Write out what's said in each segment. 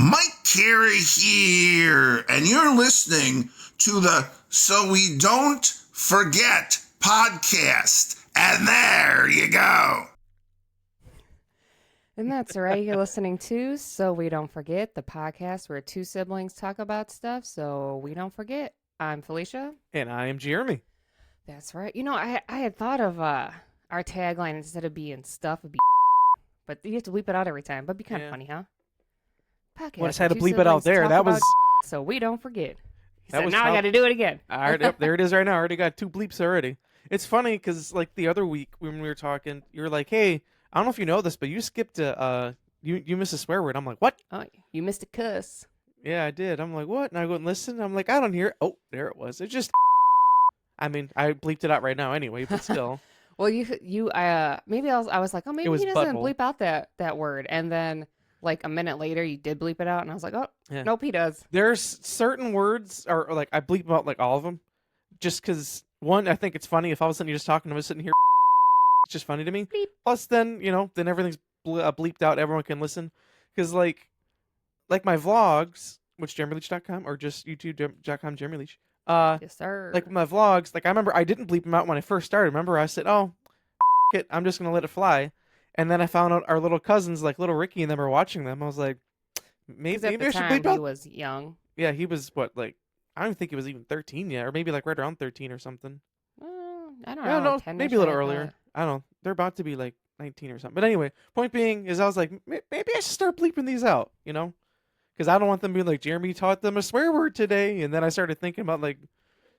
Mike Carey here, and you're listening to the So We Don't Forget podcast. And there you go. And that's right. You're listening to So We Don't Forget, the podcast where two siblings talk about stuff so we don't forget. I'm Felicia. And I am Jeremy. That's right. You know, I had thought of our tagline instead of being stuff would be, but you have to bleep it out every time. But it'd be kind of funny, huh? Podcast. Well, I just had to bleep it out there. That was so we don't forget. That was now I got to do it again. All right, yep, there it is right now. I already got 2 bleeps already. It's funny because like the other week when we were talking, you were like, "Hey, I don't know if you know this, but you skipped a you missed a swear word." I'm like, "What?" Oh, you missed a cuss. Yeah, I did. I'm like, "What?" And I go and listen. I'm like, "I don't hear it." Oh, there it was. It just. I mean, I bleeped it out right now anyway, but still. Well, maybe I was like, oh, maybe he doesn't butthole. bleep out that word, and then like a minute later, you did bleep it out, and I was like, oh, Yeah. nope, he does. There's certain words, or like I bleep out like all of them, just because one, I think it's funny if all of a sudden you're just talking to me sitting here, it's just funny to me. Bleep. Plus, then then everything's bleeped out, everyone can listen, because like my vlogs, which JeremyLeach.com or just YouTube.com JeremyLeach. Yes, sir. Like my vlogs, like I remember I didn't bleep them out when I first started. Remember I said, "Oh, it, I'm just gonna let it fly," and then I found out our little cousins, like little Ricky and them, are watching them. I was like, maybe I should bleep out. He was young. Yeah, he was what, like I don't even think he was even 13 yet, or maybe like right around 13 or something. I don't know. No, maybe a little earlier. I don't know. They're about to be like 19 or something. But anyway, point being is I was like, maybe I should start bleeping these out, because I don't want them being like, Jeremy taught them a swear word today. And then I started thinking about like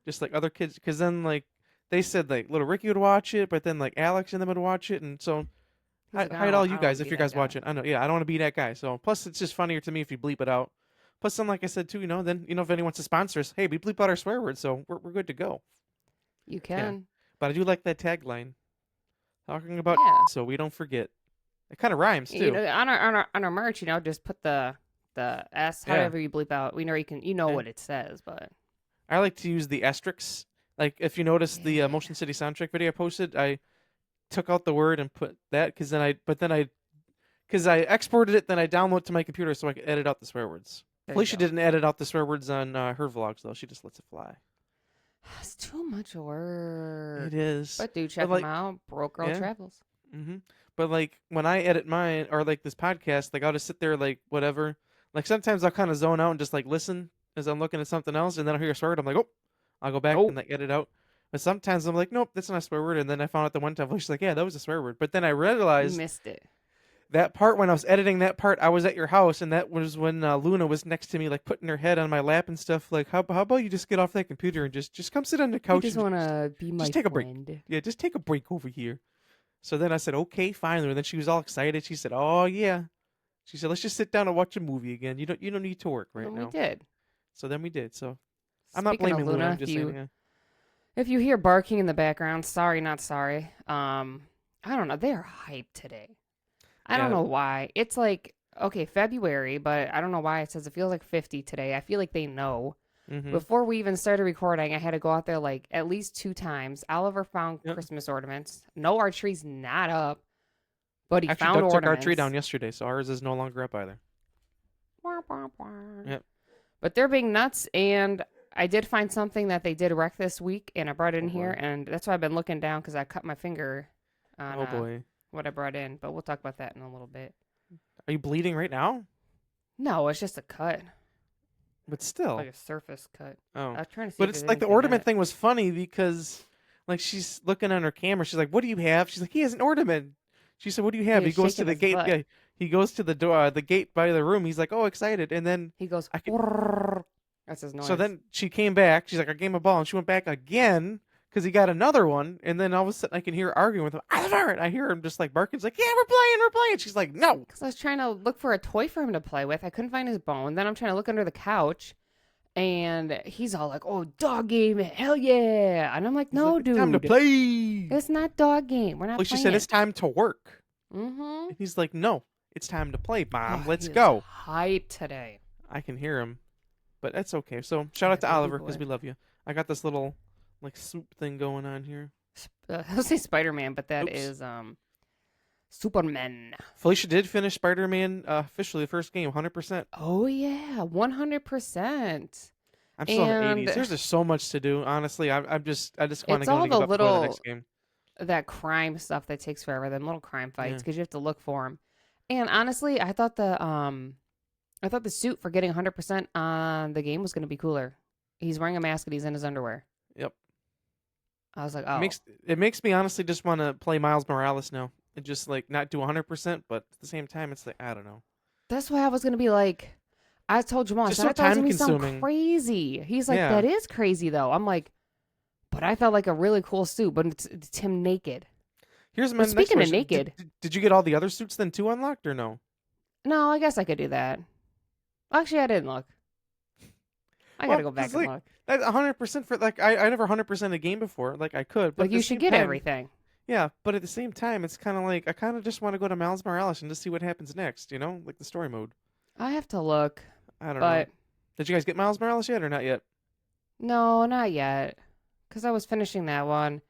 just like other kids, because then like they said like little Ricky would watch it, but then like Alex and them would watch it, and so hide all you guys if you guys watch it. I know, yeah, I don't want to be that guy. So plus it's just funnier to me if you bleep it out. Plus then, like I said too, then if anyone wants to sponsor us, hey, we bleep out our swear words, so we're good to go. You can. Yeah. But I do like that tagline. Talking about so we don't forget. It kind of rhymes too. On our merch, just put the S, however you bleep out. We know you know what it says, but I like to use the asterisks. Like if you notice the Motion City soundtrack video I posted, I took out the word and put that because I exported it, then I download it to my computer so I could edit out the swear words. Felicia didn't edit out the swear words on her vlogs though. She just lets it fly. It's too much work. It is. But do check them out. Broke Girl Travels. Mm-hmm. But like when I edit mine or like this podcast, like I'll just sit there like whatever. Like sometimes I'll kind of zone out and just like listen as I'm looking at something else, and then I'll hear a swear word. I'm like, oh, I'll go back and like edit out. But sometimes I'm like, nope, that's not a swear word. And then I found out the one time she's like, yeah, that was a swear word. But then I realized you missed it. That part when I was editing that part, I was at your house, and that was when Luna was next to me, like putting her head on my lap and stuff. Like, how about you just get off that computer and just come sit on the couch? I just want to be my just take friend. a break. Yeah, just take a break over here. So then I said, okay, fine. And then she was all excited. She said, oh yeah. She said, let's just sit down and watch a movie again. You don't need to work right now. We did. So then we did. So I'm not blaming Luna. I'm just saying. If you hear barking in the background, sorry, not sorry. I don't know. They are hyped today. I don't know why. It's like, okay, February, but I don't know why it says it feels like 50 today. I feel like they know. Mm-hmm. Before we even started recording, I had to go out there like at least 2 times. Oliver found Christmas ornaments. No, our tree's not up, but he found ornaments. Took our tree down yesterday, so ours is no longer up either. Yep. But they're being nuts, and I did find something that they did wreck this week, and I brought it in here, and that's why I've been looking down because I cut my finger on boy. What I brought in, but we'll talk about that in a little bit. Are you bleeding right now? No, it's just a cut. But still. Like a surface cut. Oh. I was trying to see but it's like the ornament thing was funny because like she's looking on her camera. She's like, what do you have? She's like, he has an ornament. She said, what do you have? He goes to the gate. Yeah, he goes to the door, the gate by the room. He's like, oh, excited. And then he goes, that's his noise. So then she came back. She's like, I gave him a ball. And she went back again because he got another one. And then all of a sudden I can hear her arguing with him. I hear him just like barking. He's like, yeah, we're playing. She's like, no. Because I was trying to look for a toy for him to play with. I couldn't find his bone. Then I'm trying to look under the couch. And he's all like, oh, dog game. Hell yeah. And I'm like, no, dude. Time to play. It's not dog game. We're not playing. She said, it's time to work. Mm-hmm. And he's like, no, it's time to play, Mom. Let's go. Hype today. I can hear him. But that's okay. So shout out to Oliver because we love you. I got this little like soup thing going on here. I'll say Spider-Man, but that is Superman. Felicia did finish Spider-Man officially the first game, 100%. Oh yeah, 100%. I'm still in the And 80s. There's just so much to do. Honestly, I just want to it's go all and give the up and go to the little next game. that crime stuff that takes forever. Them little crime fights Yeah. because you have to look for them. And honestly, I thought the suit for getting 100% on the game was going to be cooler. He's wearing a mask and he's in his underwear. Yep. I was like, It oh, makes me honestly just want to play Miles Morales now and just like not do 100%, but at the same time, it's like I don't know. that's why I was going to be like, I told Jamal, I Just said, so I thought it was going to be something time-consuming. crazy. He's like, Yeah. that is crazy though. I'm like, but I felt like a really cool suit, but it's him naked. Here's my Well, next speaking of question. naked- Did you get all the other suits then too unlocked or no? No, I guess I could do that. Actually, I didn't look. I got to go back 'cause, and like, look. That's 100% for like I never 100% a game before. Like I could, but Like, at the you should same get time- everything. Yeah, but at the same time, it's kind of like I kind of just want to go to Miles Morales and just see what happens next. You know, like the story mode. I have to look, I don't but know. Did you guys get Miles Morales yet or not yet? no, not yet. Because I was finishing that one.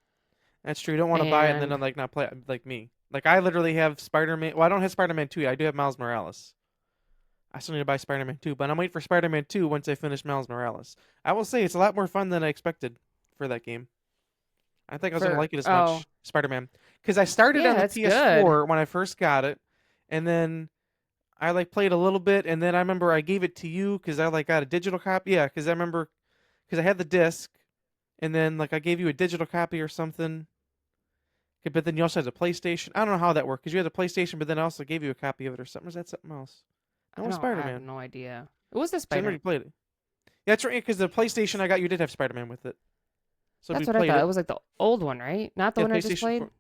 That's true. You don't want to buy it and And- then like not play it like me. Like I literally have Spider-Man. Well, I don't have Spider-Man 2 yet. I do have Miles Morales. I still need to buy Spider-Man 2, but I'm waiting for Spider-Man 2 once I finish Miles Morales. I will say it's a lot more fun than I expected for that game. I think I was going to like it as much, Spider-Man. Because I started Yeah, on the it's PS4 when I first got it, and then I like played a little bit, and then I remember I gave it to you because I like got a digital copy. Yeah, because I remember, because I had the disc, and then like I gave you a digital copy or something. But then you also had the PlayStation. I don't know how that worked because you had the PlayStation, but then I also gave you a copy of it or something. Was that something else? No, I have Spider-Man. no idea. It was the I Spider-Man. already played it. Yeah, that's right. Because the PlayStation I got you did have Spider-Man with it. So That's we what I played thought. It it. was like the old one, right? Not the Yeah, one I just PlayStation played? 4.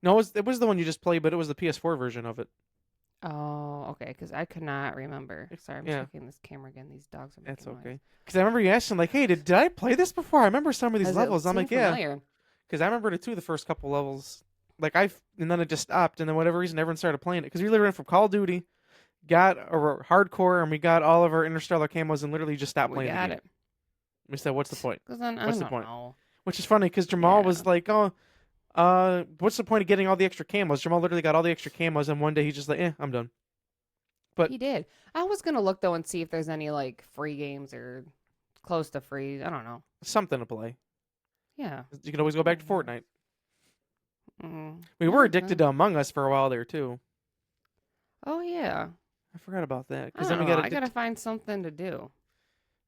No, it was the one you just played, but it was the PS4 version of it. Oh, okay. Because I could not remember. Sorry, I'm Yeah. checking this camera again. These dogs are making That's noise. okay. Because I remember you asking like, "Hey, did I play this before?" I remember some of these Does it levels. I'm seem like, "Yeah," familiar? because I remember the first couple levels. Like and then it just stopped, and then whatever reason everyone started playing it because we literally went from Call of Duty, got a hardcore, and we got all of our Interstellar camos, and literally just stopped We playing the got game. it. We said, "What's the point?" Because then I What's the don't point? know. Which is funny because Jamal Yeah. was like, "Oh, what's the point of getting all the extra camos?" Jamal literally got all the extra camos, and one day he's just like, I'm done. But He did. I was gonna look though and see if there's any like free games or close to free. I don't know. something to play. Yeah. You can always go back to Fortnite. Mm. We were addicted to Among Us for a while there too. Oh yeah. I forgot about that I because don't then we know. got I addicted gotta find something to do.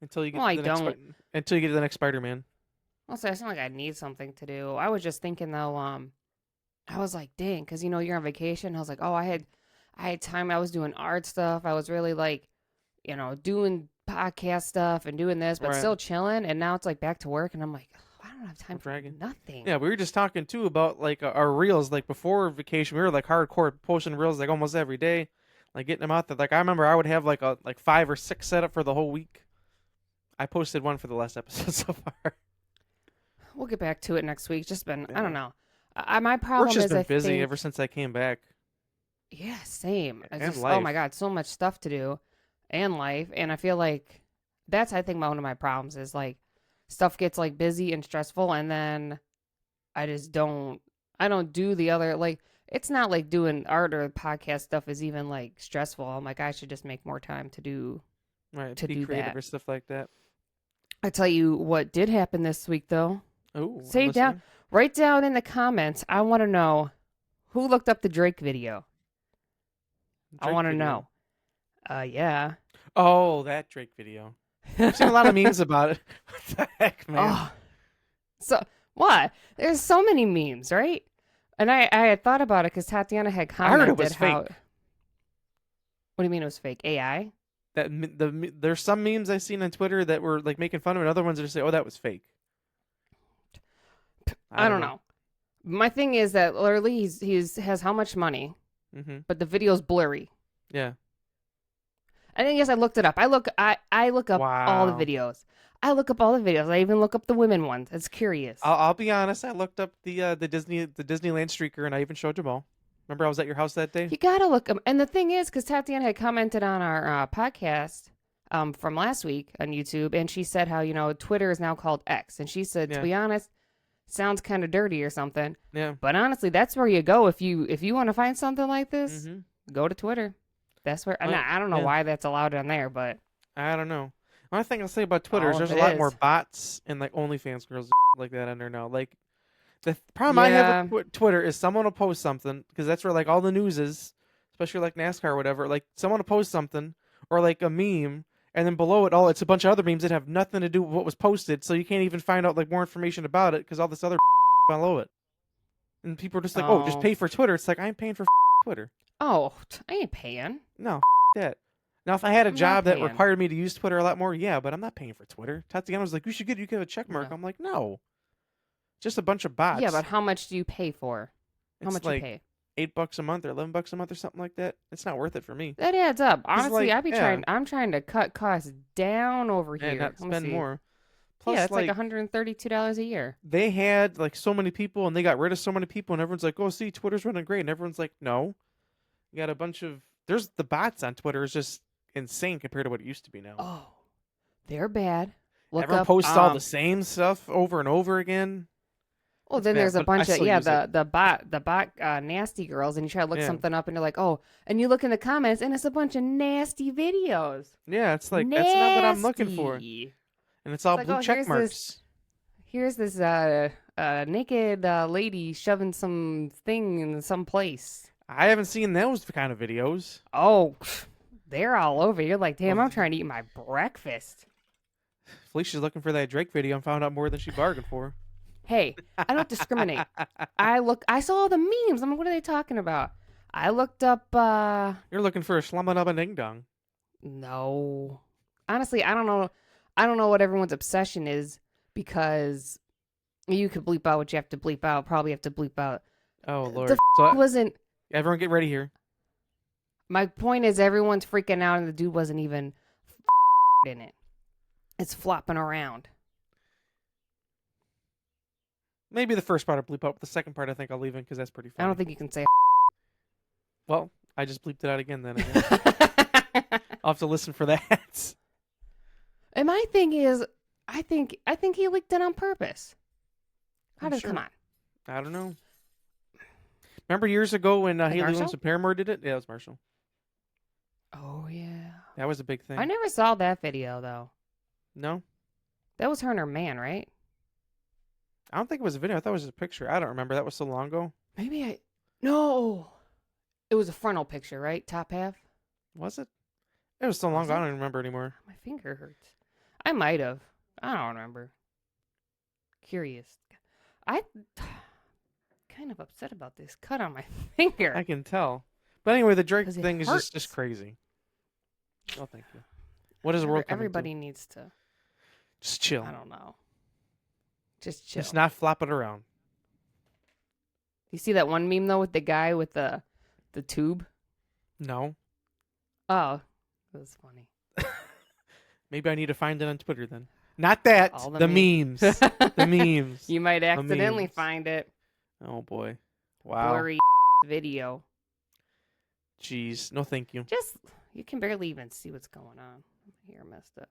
until you get Well, to I the next don't. until you get to the next Spider-Man. Also, it's not like I need something to do. I was just thinking though. I was like, dang, because you're on vacation. I was like, oh, I had time. I was doing art stuff. I was really like, doing podcast stuff and doing this, but Right. still chilling. And now it's like back to work, and I'm like, oh, I don't have time for Dragging. nothing. Yeah, we were just talking too about like our reels. Like before vacation, we were like hardcore posting reels like almost every day, like getting them out there. Like I remember I would have like 5 or 6 set up for the whole week. I posted one for the last episode so far. We'll get back to it next week. Just been, I Yeah. don't know. My problem Work's just is been I busy think, ever since I came back. yeah, same. I And just, oh life. my God, so much stuff to do and life. And I feel like that's, I think, one of my problems is like stuff gets like busy and stressful. And then I don't do the other, like, it's not like doing art or podcast stuff is even like stressful. I'm like, I should just make more time to do. Right, To be do creative that. or stuff like that. I tell you what did happen this week though. Oh, Say down, write down in the comments. I want to know who looked up the Drake video. I want to know. Yeah. Oh, that Drake video. I've seen a lot of memes about it. What the heck, man? Oh, so what? There's so many memes, right? And I had thought about it because Tatiana had I commented heard it was how. fake. What do you mean it was fake? AI? There's some memes I've seen on Twitter that were like making fun of it, and other ones that just say, "Oh, that was fake." I don't know. My thing is that literally he's has how much money, Mm-hmm. but the video's blurry. Yeah. And then yes, I looked it up. I look up all the Wow. videos. I look up all the videos. I even look up the women ones. It's curious. I'll be honest. I looked up the Disneyland streaker, and I even showed Jamal. Remember, I was at your house that day. You gotta look them. And the thing is, because Tatiana had commented on our podcast from last week on YouTube, and she said how Twitter is now called X, and she said to Yeah. be honest, sounds kind of dirty or something. Yeah. But honestly, that's where you go if you want to find something like this. Mm-hmm. Go to Twitter. That's where. And Well, I don't know yeah. why that's allowed on there, but I don't know. One thing I'll say about Twitter is All there's of a it lot is. more bots and like OnlyFans girls like that on there now. Like the problem I have with Twitter is someone will post something because that's where like all the news is, especially like NASCAR or whatever. Like someone will post something or like a meme, and then below it all it's a bunch of other memes that have nothing to do with what was posted, so you can't even find out like more information about it because all this other below it. And people are just like, oh, just Oh. pay for Twitter. It's like I ain't paying for Twitter. oh, I ain't paying. No, that. Now, if I had a I'm not job that paying. required me to use Twitter a lot more, yeah, but I'm not paying for Twitter. Tatiana was like, you can have a check mark. No. I'm like, no. Just a bunch of bots. Yeah, but how much do you pay for? How It's much like you pay? $8 a month or $11 a month or something like that. It's not worth it for me. That adds up. Honestly, like, I'd be yeah. I'm trying to cut costs down over And here. not Let me spend see. more. Plus, Yeah, it's like $132 a year. they had like so many people and they got rid of so many people and everyone's like, oh, see, Twitter's running great. And everyone's like, no. You got a bunch of, there's the bots on Twitter is just insane compared to what it used to be now. Oh, they're bad. Look Everyone up, posts all the same stuff over and over again. Well, It's then bad, there's a but I bunch of still use it. the bot nasty girls, and you try to look Yeah. something up, and you're like, oh, and you look in the comments, and it's a bunch of nasty videos. Yeah, it's like that's not what I'm looking for. Nasty. And it's all It's like, blue oh, check here's marks. Here's this naked lady shoving some thing in some place. I haven't seen those kind of videos. Oh, they're all over. You're like, damn, Well, I'm trying to eat my breakfast. Felicia's looking for that Drake video and found out more than she bargained for. Hey, I don't discriminate. I saw all the memes. I'm like, what are they talking about? I looked up, You're looking for a slumma ding dong. no. Honestly, I don't know. I don't know what everyone's obsession is because you could bleep out what you have to bleep out. Probably have to bleep out. Oh Lord. The So wasn't. everyone get ready here. My point is everyone's freaking out and the dude wasn't even in it. It's flopping around. Maybe the first part I'll bleep out, but the second part I think I'll leave in because that's pretty funny. I don't think you can say. Well, I just bleeped it out again then. I guess. I'll have to listen for that. And my thing is, I think he leaked it on purpose. Come on. I don't know. Remember years ago when Haley Marshall? Williams and Paramore did it? Yeah, it was Marshall. Oh yeah. That was a big thing. I never saw that video though. No? That was her and her man, right? I don't think it was a video. I thought it was a picture. I don't remember. That was so long ago. No. It was a frontal picture, right? Top half. Was it? It was so long Was ago. I it? don't even remember anymore. My finger hurts. I might have. I don't remember. Curious. I kind of upset about this cut on my finger. I can tell. But anyway, the Drake 'Cause it thing is hurts. just crazy. Oh, thank you. What is the world coming to? Everybody needs to. Just chill. I don't know. Just chill. Just not flop it around. You see that one meme though with the guy with the tube? No. Oh, that was funny. Maybe I need to find it on Twitter then. Not that. All The memes. The memes. You might accidentally memes. find it. Oh boy. Wow. Blurry video. Jeez. No, thank you. Just you can barely even see what's going on. Here, messed up.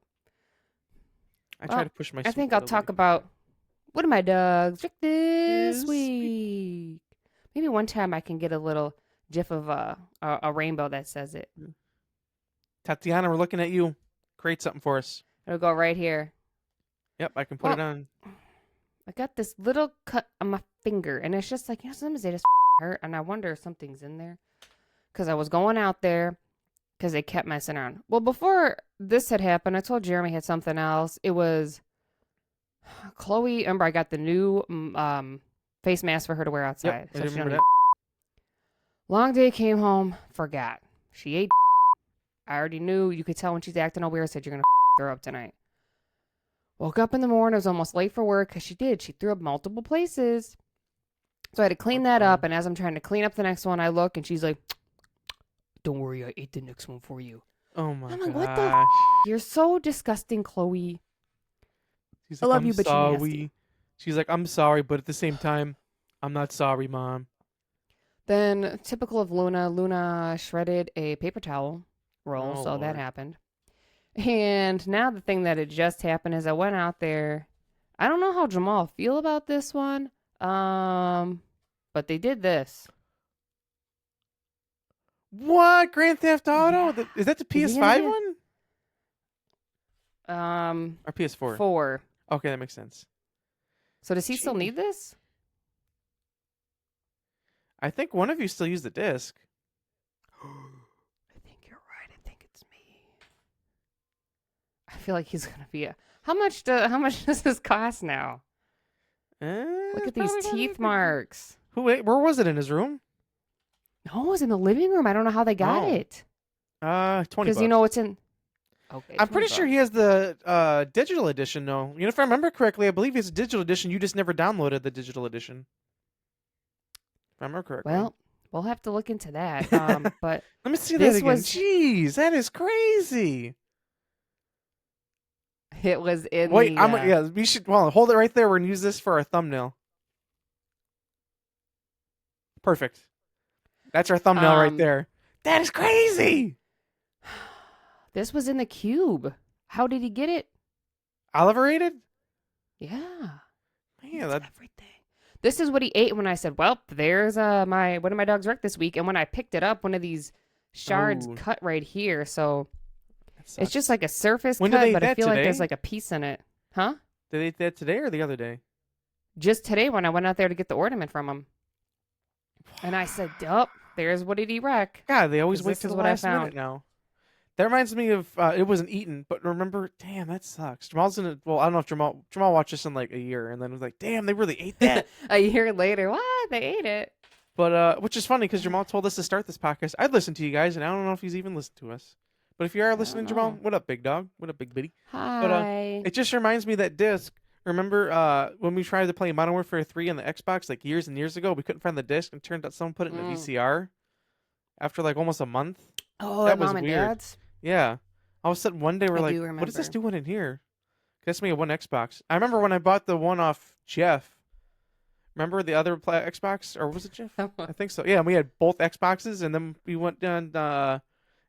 I try to push my. I think sweet I'll little talk lady. about what are my dogs trick this This week. Maybe one time I can get a little gif of a rainbow that says it. Tatiana, we're looking at you. Create something for us. It'll go right here. Yep, I can put it on. I got this little cut on my finger, and it's just like, sometimes they just hurt, and I wonder if something's in there. Because I was going out there, because they kept messing around. Well, before this had happened, I told Jeremy had something else. It was Chloe. Remember, I got the new face mask for her to wear outside. Yep, I she remember don't that. Long day, came home, forgot. She ate. I already knew. You could tell when she's acting all weird. I said, you're going to her up tonight. Woke up in the morning. I was almost late for work because she did. She threw up multiple places. So I had to clean that up. And as I'm trying to clean up the next one, I look and she's like, don't worry, I ate the next one for you. Oh my I'm gosh. like, what the You're so disgusting, Chloe. She's I like, love I'm you, but you're sorry. nasty. She's like, I'm sorry, but at the same time, I'm not sorry, Mom. Then, typical of Luna shredded a paper towel roll, Oh, so that Lord. happened. And now the thing that had just happened is I went out there. I don't know how Jamal feel about this one. But they did this. What? Grand Theft Auto? Yeah. Is that the Is he gonna PS5 be one? Or PS4? 4. Okay, that makes sense. So does he still Jeez. need this? I think one of you still use the disc. I think you're right. I think it's me. I feel like he's gonna be a. How much does this cost now? Look at these teeth marks. Where was it in his room? No, it was in the living room. I don't know how they got Oh. it. 20 Because you know it's in. Okay. I'm pretty 20 sure he has the digital edition though. You know, if I remember correctly, I believe it's a digital edition. You just never downloaded the digital edition. If I remember correctly. Well, we'll have to look into that. But let me see that this again. was- Jeez, that is crazy. it was in. Wait, the, we should hold it right there. We're gonna use this for our thumbnail. Perfect. That's our thumbnail right there. That is crazy. This was in the cube. How did he get it? Oliver rated? Yeah. Yeah, It's that everything. This is what he ate when I said, "Well, there's one of my dogs wrecked this week." And when I picked it up, one of these shards Ooh. cut right here. So sucks. it's just like a surface When did cut, they eat but I that feel like today? there's like a piece in it. Huh? Did they eat that today or the other day? Just today when I went out there to get the ornament from him. And I said, "Oh, there's what did he wreck." God, they always 'Cause wait this to is the what I last minute found. now. That reminds me of it wasn't eaten, but remember, damn, that sucks. Jamal's in it. Well, I don't know if Jamal watched this in like a year, and then was like, damn, they really ate that. A year later, what? They ate it. But which is funny because Jamal told us to start this podcast. I'd listen to you guys, and I don't know if he's even listened to us. But if you are listening, Jamal, know. what up, big dog? What up, big bitty? Hi. It just reminds me of that disc. Remember when we tried to play Modern Warfare 3 on the Xbox like years and years ago? We couldn't find the disc, and it turned out someone put it in a VCR after like almost a month. Oh, that at was mom and weird. dad's? Yeah. All of a sudden, one day we're I like, do what is this remember. doing in here? That's me, a one Xbox. I remember when I bought the one off Jeff. Remember the other Xbox? Or was it Jeff? I think so. Yeah, we had both Xboxes, and then we went down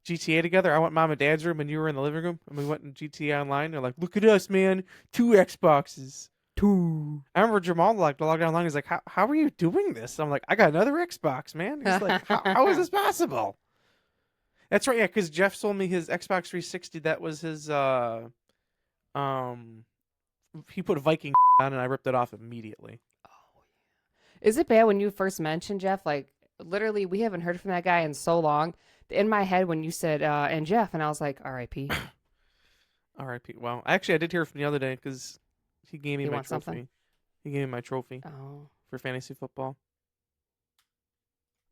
GTA together. I went mom and dad's room, and you were in the living room, and we went in GTA Online. They're like, look at us, man. 2 Xboxes. 2. I remember Jamal logged online. He's like, how are you doing this? I'm like, I got another Xbox, man. He's like, how is this possible? That's right, yeah, because Jeff sold me his Xbox 360. That was his, he put Viking on, and I ripped it off immediately. Is it bad when you first mentioned Jeff? Like, literally, we haven't heard from that guy in so long. In my head, when you said, and Jeff, and I was like, R.I.P. R.I.P. Well, actually, I did hear from the other day, because he gave me You my want trophy. something? He gave me my trophy Oh, for fantasy football.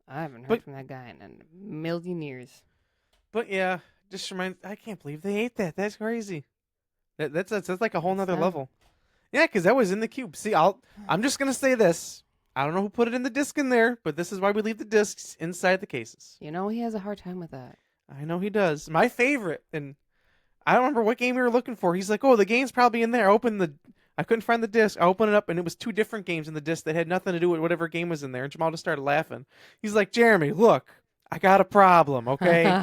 I haven't heard But- from that guy in a million years. But yeah, I can't believe they ate that. That's crazy. That's like a whole nother them. level. Yeah, because that was in the cube. See, I'm just gonna say this. I don't know who put it in the disc in there, but this is why we leave the discs inside the cases. You know, he has a hard time with that. I know he does. My favorite, and I don't remember what game we were looking for. He's like, "Oh, the game's probably in there." I couldn't find the disc. I opened it up, and it was 2 different games in the disc that had nothing to do with whatever game was in there. And Jamal just started laughing. He's like, "Jeremy, look, I got a problem, okay?"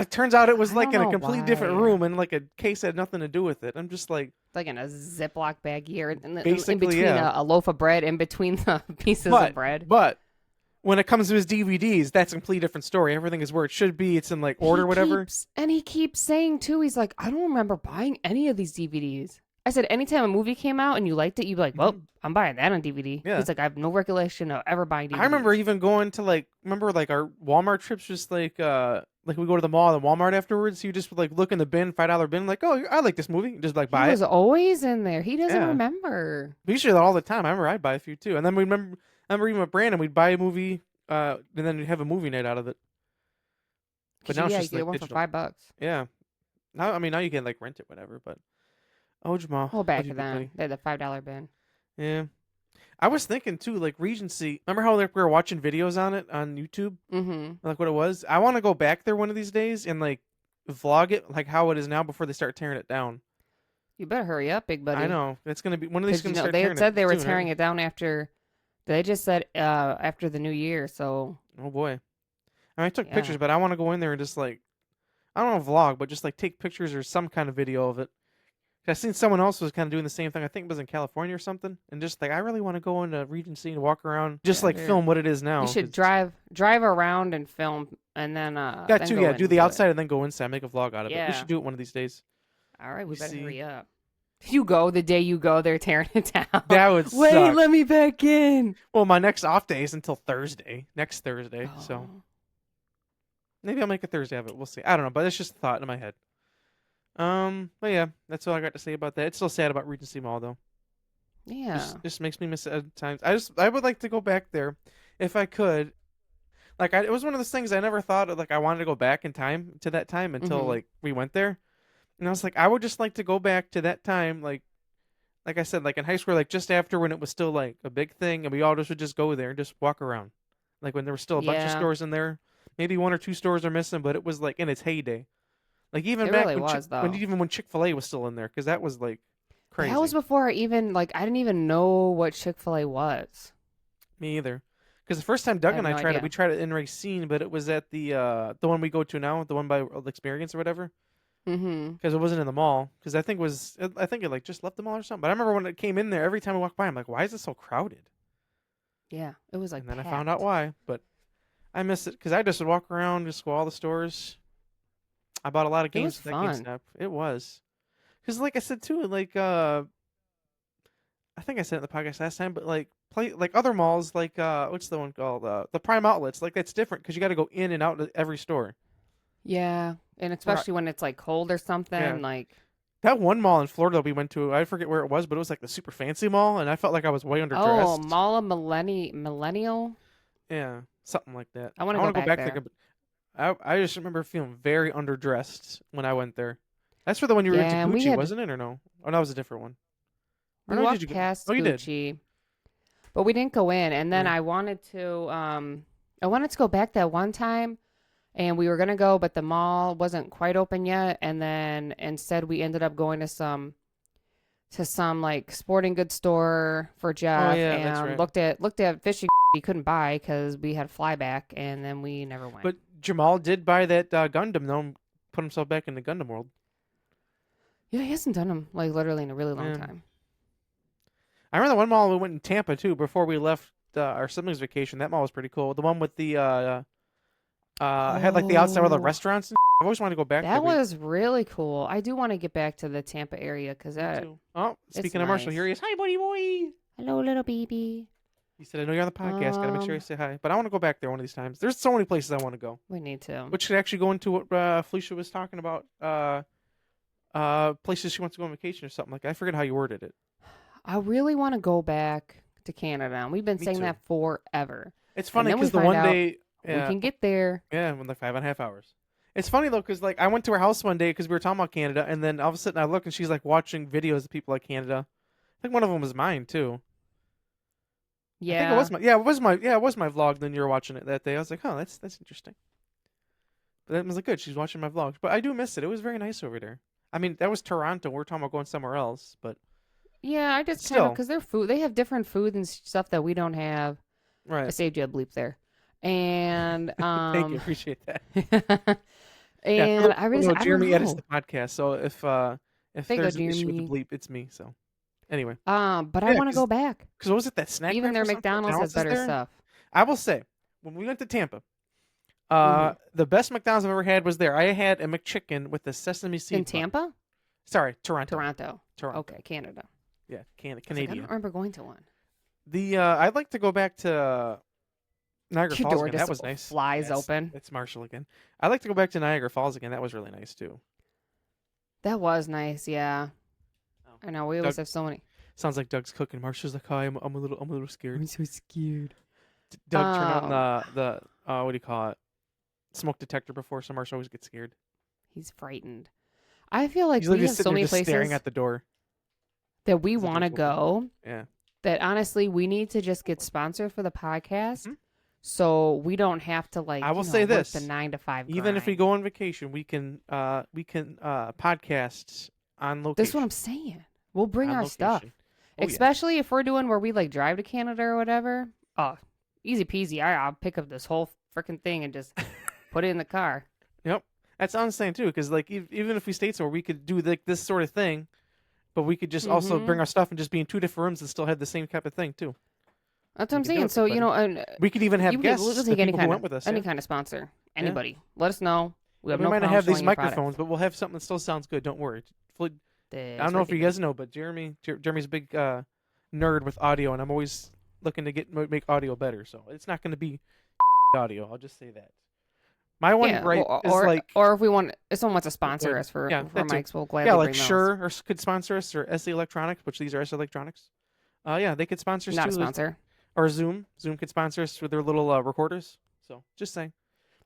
Turns out it was I like don't in a know completely different why. room, and like a case had nothing to do with it. I'm just like, Like in a Ziploc bag here, in Basically, between yeah. a loaf of bread, in between the pieces of bread. But when it comes to his DVDs, that's a completely different story. Everything is where it should be. It's in like order, whatever. He keeps saying too, he's like, I don't remember buying any of these DVDs. I said, anytime a movie came out and you liked it, you'd be like, well, I'm buying that on DVD. Yeah. He's like, I have no recollection of ever buying DVDs. I remember even going to like our Walmart trips, just like we go to the mall and Walmart afterwards. You just like look in the bin, $5 bin, like, oh, I like this movie, just like buy He it. was always in there. He doesn't Yeah. remember. We used to do that all the time. I remember I'd buy a few too, and then I remember even with Brandon, we'd buy a movie, and then we'd have a movie night out of it. But now Yeah, it's just you get like one digital. for $5. Yeah. Now you can like rent it, whatever. But Jamal. Well, back what'd you do, then, buddy? they had the $5 bin. Yeah. I was thinking too, like Regency. Remember how like, we were watching videos on it on YouTube, Mm-hmm. like what it was? I want to go back there one of these days and like vlog it like how it is now before they start tearing it down. You better hurry up, big buddy. I know it's gonna be one of these. Because Gonna start they tearing had said they were soon, tearing right? it down after. They just said after the new year. So Oh boy. I took Yeah. pictures, but I want to go in there and just like, I don't know, vlog, but just like take pictures or some kind of video of it. I seen someone else was kind of doing the same thing. I think it was in California or something, and just like I really want to go into Regency and walk around, just Yeah, like film what it is now. You should 'cause- drive around and film, and then Got then to, go yeah, in do and the it. outside and then go inside, make a vlog out of it. We Yeah. should do it one of these days. All right, we You better see. hurry up. You go the day you go, they're tearing it down. That would Wait, suck. let me back in. Well, my next off day is until Thursday, next Thursday, so Oh. maybe I'll make a Thursday of it. We'll see. I don't know, but it's just a thought in my head. But yeah, that's all I got to say about that. It's still sad about Regency Mall though. Yeah. Just makes me miss it at times. I would like to go back there if I could. Like it was one of those things I never thought of, like I wanted to go back in time to that time until Mhm. like we went there. And I was like, I would just like to go back to that time, like I said, like in high school, like just after when it was still like a big thing and we all just would just go there and just walk around. Like when there was still a bunch of Yeah. stores in there. Maybe 1 or 2 stores are missing, but it was like in its heyday. Like even It back really when was, though. when Chick-fil-A was still in there, because that was like crazy. That was before I didn't even know what Chick-fil-A was. Me either. Because the first time Doug I and have I no tried it, idea. we tried it in Racine, but it was at the one we go to now, the one by Experience or whatever. Mm-hmm. Because it wasn't in the mall. Because I think it like just left the mall or something. But I remember when it came in there, every time I walked by, I'm like, why is it so crowded? Yeah, it was like And then I packed. found out why. But I miss it because I just would walk around, just go all the stores. I bought a lot of It games was at that fun. GameStop. It was. Because like I said too, like I think I said it in the podcast last time, but like play like other malls, like what's the one called? The Prime Outlets. Like that's different because you got to go in and out of every store. Yeah, and especially when it's like cold or something. Yeah. Like, That one mall in Florida we went to, I forget where it was, but it was like the super fancy mall, and I felt like I was way underdressed. oh, Mall of Millennial. Yeah, something like that. I wanna wanna go back there. but I just remember feeling very underdressed when I went there. That's for the one you were Yeah, and into we Gucci, had- wasn't it, or no? Oh, that was a different one. We Or no, walked did you go- past Oh, you did. Gucci, but we didn't go in. And then Yeah. I wanted to go back that one time, and we were gonna go, but the mall wasn't quite open yet. And then instead, we ended up going to some like sporting goods store for Jeff, yeah, that's and right. looked at fishing. We couldn't buy because we had flyback, and then we never went. But Jamal did buy that Gundam, though, and put himself back in the Gundam world. yeah, he hasn't done them like literally in a really long Yeah. time. I remember the one mall we went in Tampa, too, before we left our siblings' vacation. That mall was pretty cool. The one with the, had like the outside with the Oh. restaurants and I've always wanted to go back there. That was really cool. I do want to get back to the Tampa area because that. Oh, speaking of Marshall, nice. here he is. Hi, buddy boy. Hello, little baby. He said, I know you're on the podcast. Gotta make sure you say hi. But I want to go back there one of these times. There's so many places I want to go. We need to. Which could actually go into what Felicia was talking about. Places she wants to go on vacation or something like that. I forget how you worded it. I really want to go back to Canada. And we've been Me saying too. that forever. It's funny then we because the find one out day, We can get there. yeah, in like 5.5 hours. It's funny though because like I went to her house one day because we were talking about Canada, and then all of a sudden I look and she's like watching videos of people like Canada. I think one of them was mine too. I think Yeah. it was it was my vlog. Then you were watching it that day. I was like, oh, that's interesting. But that was like good. She's watching my vlogs, but I do miss it. It was very nice over there. I mean, that was Toronto. We're talking about going somewhere else, but Yeah, I just kind of Still. because their food, they have different food and stuff that we don't have. I right. saved you a bleep there, and Thank you, appreciate that. and I really, I don't Jeremy edits know. the podcast, so if There you go, there's an issue with the Jeremy. bleep, it's me. So anyway, But I Yeah, want to 'cause go back. because what was it that snack? Even wrap their or something? McDonald's has is better there? stuff. I will say, when we went to Tampa, Mhm. the best McDonald's I've ever had was there. I had a McChicken with the sesame seed. In bun. Tampa, Sorry, Toronto. Toronto. Toronto. Okay, Canada. Yeah, I was like, I Canadian. don't remember going to one. I'd like to go back to Niagara Your Falls door again. just That was nice. flies open. It's Marshall again. I'd like to go back to Niagara Falls again. That was really nice too. That was nice. Yeah. Oh. I know. We always Doug- have so many. Sounds like Doug's cooking. Marshall's like, "Hi, I'm a little scared." so scared. Doug turned on the what do you call it? Smoke detector before, so Marshall always gets scared. He's frightened. I feel like He's we literally have sitting so there many just places staring at the door. that we as the want to door's open. go. Yeah. That honestly, we need to just get sponsored for the podcast, Mhm. so we don't have to like. I will you know, say work this. the 9 to 5. Even if we grind. go on vacation, we can podcast on location. This is what I'm saying. We'll bring On our stuff, location. Oh, yeah. especially if we're doing where we like drive to Canada or whatever. Oh, easy peasy. I'll pick up this whole freaking thing and just put it in the car. Yep. That's what I'm saying too, because like even if we stayed somewhere, we could do like this sort of thing, But we could just also bring our stuff and just be in 2 different rooms and still have the same type of thing too. That's what I'm We could do saying. it, So, buddy. and We could even have you guests, we'll the take any people who kind went of with us. any Yeah. kind of sponsor. Anybody. Let us know. We have We no might not problem have these showing your microphones, product. but we'll have something that still sounds good. Don't worry. I That's don't know what if you guys know, but Jeremy's a big nerd with audio, and I'm always looking to make audio better. So it's not going to be audio. I'll just say that. My one gripe is like, or if we want, if someone wants to sponsor us for that too. mics, we'll gladly bring those. Shure could sponsor us, or SE Electronics, which these are SE Electronics. They could sponsor us Not too. a sponsor. Or Zoom could sponsor us with their little recorders. So just saying.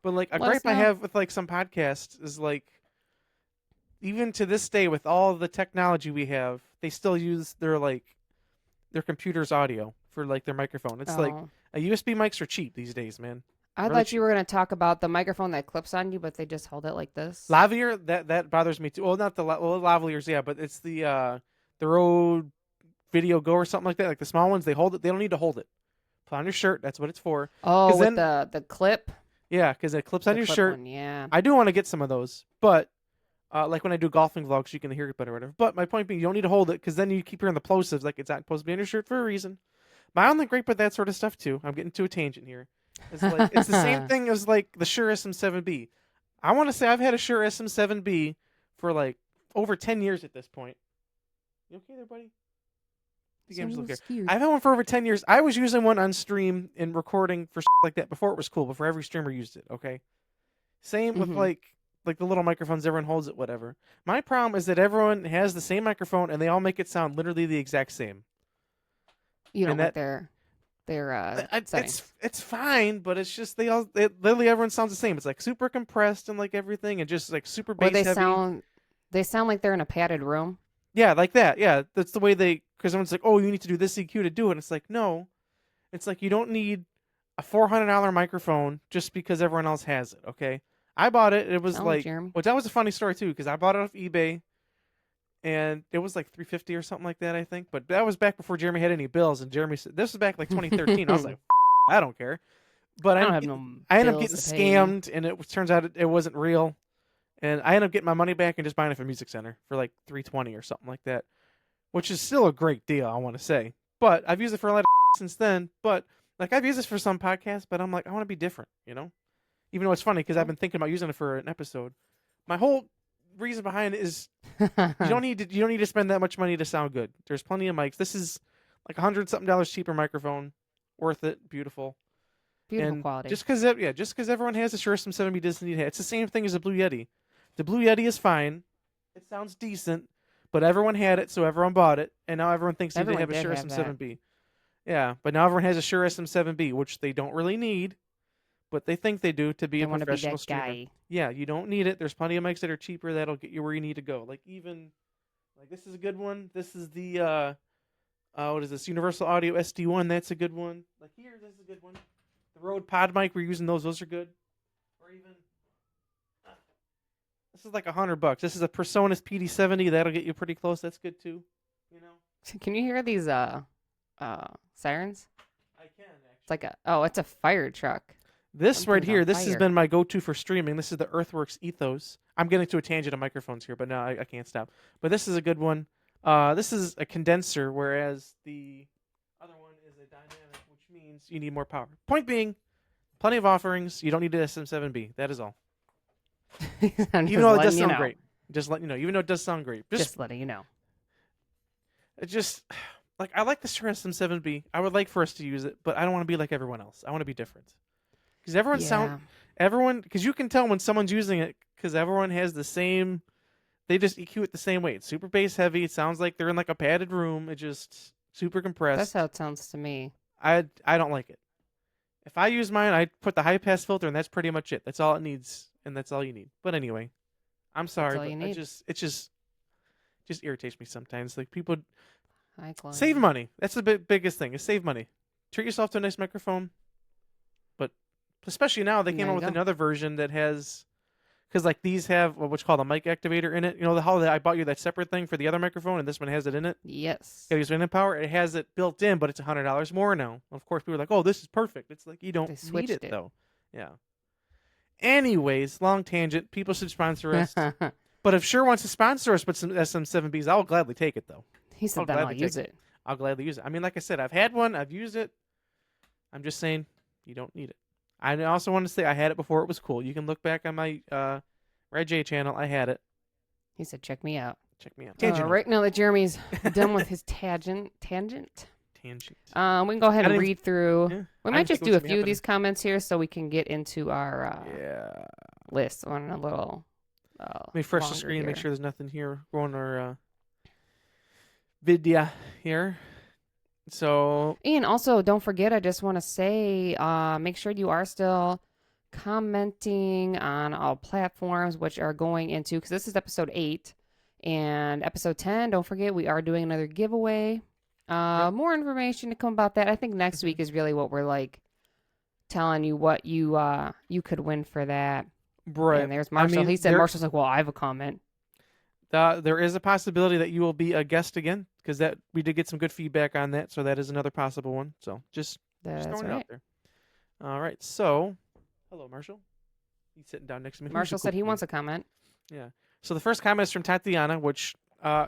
But like a Let us gripe I know. have with like some podcasts is like, even to this day with all the technology we have, they still use their computer's audio for like their microphone. It's like a USB mics are cheap these days, man. I really thought you were going to talk about the microphone that clips on you, but they just hold it like this. Lavalier, that bothers me too. Well, not the lavaliers, yeah, but it's the Rode Video Go or something like that. Like the small ones, they hold it. They don't need to hold it. Put on your shirt. That's what it's for. Oh, with then, the clip. Yeah, because it clips on The your clip shirt. one, yeah. I do want to get some of those, but like when I do golfing vlogs, you can hear it better or whatever. But my point being, you don't need to hold it because then you keep hearing the plosives like it's not supposed to be on your shirt for a reason. My only gripe with that sort of stuff too, I'm getting to a tangent here. It's like it's the same thing as like the Shure SM7B. I want to say I've had a Shure SM7B for like over 10 years at this point. You okay there, buddy? The game's okay. I've had one for over 10 years. I was using one on stream and recording for like that before it was cool, before every streamer used it, okay? Same with like the little microphones, everyone holds it, whatever. My problem is that everyone has the same microphone and they all make it sound literally the exact same. You don't like their settings. It's fine, but it's just literally everyone sounds the same. It's like super compressed and like everything, and just like super bass heavy. They sound like they're in a padded room. Yeah, like that. Yeah, that's the way because everyone's like, oh, you need to do this EQ to do it. And it's like, no, it's like you don't need a $400 microphone just because everyone else has it. Okay, I bought it. It was which that was a funny story too, because I bought it off eBay. And it was like $350 or something like that, I think. But that was back before Jeremy had any bills. And Jeremy said, this was back like 2013. I was like, I don't care. But I ended up getting scammed, and it turns out it wasn't real. And I ended up getting my money back and just buying it from Music Center for like $320 or something like that, which is still a great deal, I want to say. But I've used it for a lot of since then. But like I've used this for some podcasts, but I'm like, I want to be different, you know? Even though it's funny because I've been thinking about using it for an episode. My whole reason behind it is you don't need to spend that much money to sound good. There's plenty of mics. This is like $100-something cheaper microphone, worth it, beautiful Quality. Just because everyone has a Shure SM7B doesn't need it. It's the same thing as a Blue Yeti. The Blue Yeti is fine. It sounds decent, but everyone had it, so everyone bought it, and now everyone thinks they have a Shure SM7B. Yeah, but now everyone has a Shure SM7B, which they don't really need. But they think they do to be a professional streamer. Guy. Yeah, you don't need it. There's plenty of mics that are cheaper that'll get you where you need to go. Like this is a good one. This is the what is this? Universal Audio SD1. That's a good one. Like here, this is a good one. The Rode Pod mic, we're using those. Those are good. Or even this is like $100. This is a Personas PD70. That'll get you pretty close. That's good too. You know. Can you hear these sirens? I can actually. It's a fire truck. This right here, this has been my go-to for streaming. This is the Earthworks Ethos. I'm getting to a tangent of microphones here, but no, I can't stop. But this is a good one. This is a condenser, whereas the other one is a dynamic, which means you need more power. Point being, plenty of offerings. You don't need an SM7B. That is all. Even though it does sound great. Just letting you know. Even though it does sound great. Just letting you know. It just, like, I like the Shure SM7B. I would like for us to use it, but I don't want to be like everyone else. I want to be different. Because because you can tell when someone's using it because everyone has the same, they just EQ it the same way. It's super bass heavy. It sounds like they're in like a padded room. It just super compressed. That's how it sounds to me. I don't like it. If I use mine, I put the high pass filter and that's pretty much it. That's all it needs and that's all you need. But anyway, I'm sorry, but it just irritates me sometimes. Like people save money. That's the biggest thing is save money. Treat yourself to a nice microphone. Especially now, they came out with another version that has, because like these have what's called a mic activator in it. You know how I bought you that separate thing for the other microphone, and this one has it in it. Yes. Use wind power. It has it built in, but it's $100 more now. Of course, people are like, "Oh, this is perfect." It's like you don't need it though. Yeah. Anyways, long tangent. People should sponsor us. But if Shure wants to sponsor us with some SM7Bs, I'll gladly take it, though. He said I'll then I'll gladly use take it. I'll gladly use it. I mean, like I said, I've had one. I've used it. I'm just saying, you don't need it. I also want to say I had it before it was cool. You can look back on my Red J channel. I had it. He said, check me out. Check me out. Right now that Jeremy's done with his tangent. We can go ahead and read through. Yeah. We might just do a few of these comments here so we can get into our list on a little. Let me refresh the screen, here. make sure there's nothing here. Go on our video here. So, and also, don't forget, I just want to say, make sure you are still commenting on all platforms, which are going into, because this is episode 8 and episode 10. Don't forget, we are doing another giveaway. More information to come about that. I think next week is really what we're like telling you what you could win for that. Right. And there's Marshall. He said, Marshall's like, well, I have a comment. There is a possibility that you will be a guest again, because that we did get some good feedback on that, so that is another possible one. So just throwing it out there. All right. So, hello, Marshall. He's sitting down next to me. Marshall said he wants a comment. Yeah. So the first comment is from Tatiana, which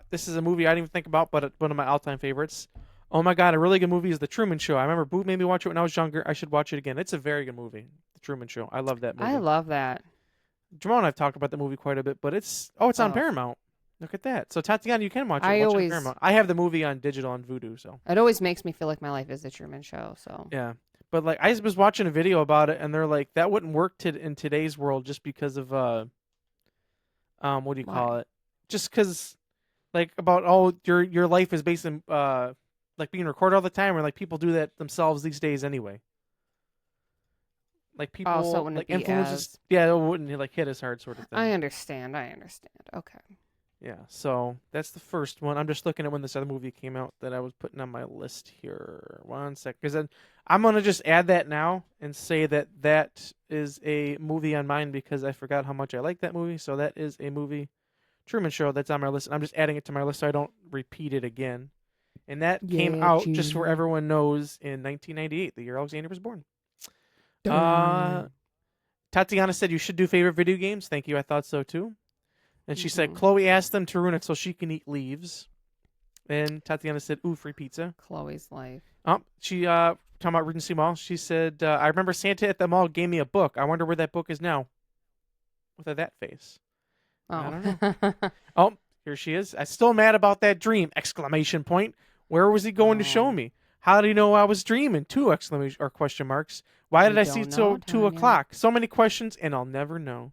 this is a movie I didn't even think about, but one of my all-time favorites. Oh my God, a really good movie is The Truman Show. I remember Boo made me watch it when I was younger. I should watch it again. It's a very good movie, The Truman Show. I love that movie. I love that. Jamal and I've talked about the movie quite a bit, but it's on Paramount. Look at that. So Tatiana, you can watch it. On Paramount. I have the movie on digital on Vudu, so it always makes me feel like my life is the Truman Show. So yeah, but like I was watching a video about it, and they're like that wouldn't work in today's world just because of what do you call it? Just because like about your life is based in like being recorded all the time, or like people do that themselves these days anyway. Like people like influences, it wouldn't like hit as hard, sort of thing. I understand. Okay. Yeah, so that's the first one. I'm just looking at when this other movie came out that I was putting on my list here. 1 sec, because then I'm gonna just add that now and say that is a movie on mine because I forgot how much I like that movie. So that is a movie, Truman Show, that's on my list. I'm just adding it to my list so I don't repeat it again. And that came out, just so everyone knows, in 1998, the year Alexander was born. Tatiana said you should do favorite video games. Thank you. I thought so too. And she said Chloe asked them to ruin it so she can eat leaves. And Tatiana said, "Ooh, free pizza." Chloe's life. She talking about Regency Mall. She said, "I remember Santa at the mall gave me a book. I wonder where that book is now." With a that face. I don't know. Here she is. I'm still mad about that dream! Exclamation point. Where was he going to show me? How do you know I was dreaming? 2 exclamation or question marks. Why did I see till 2 o'clock? So many questions, and I'll never know.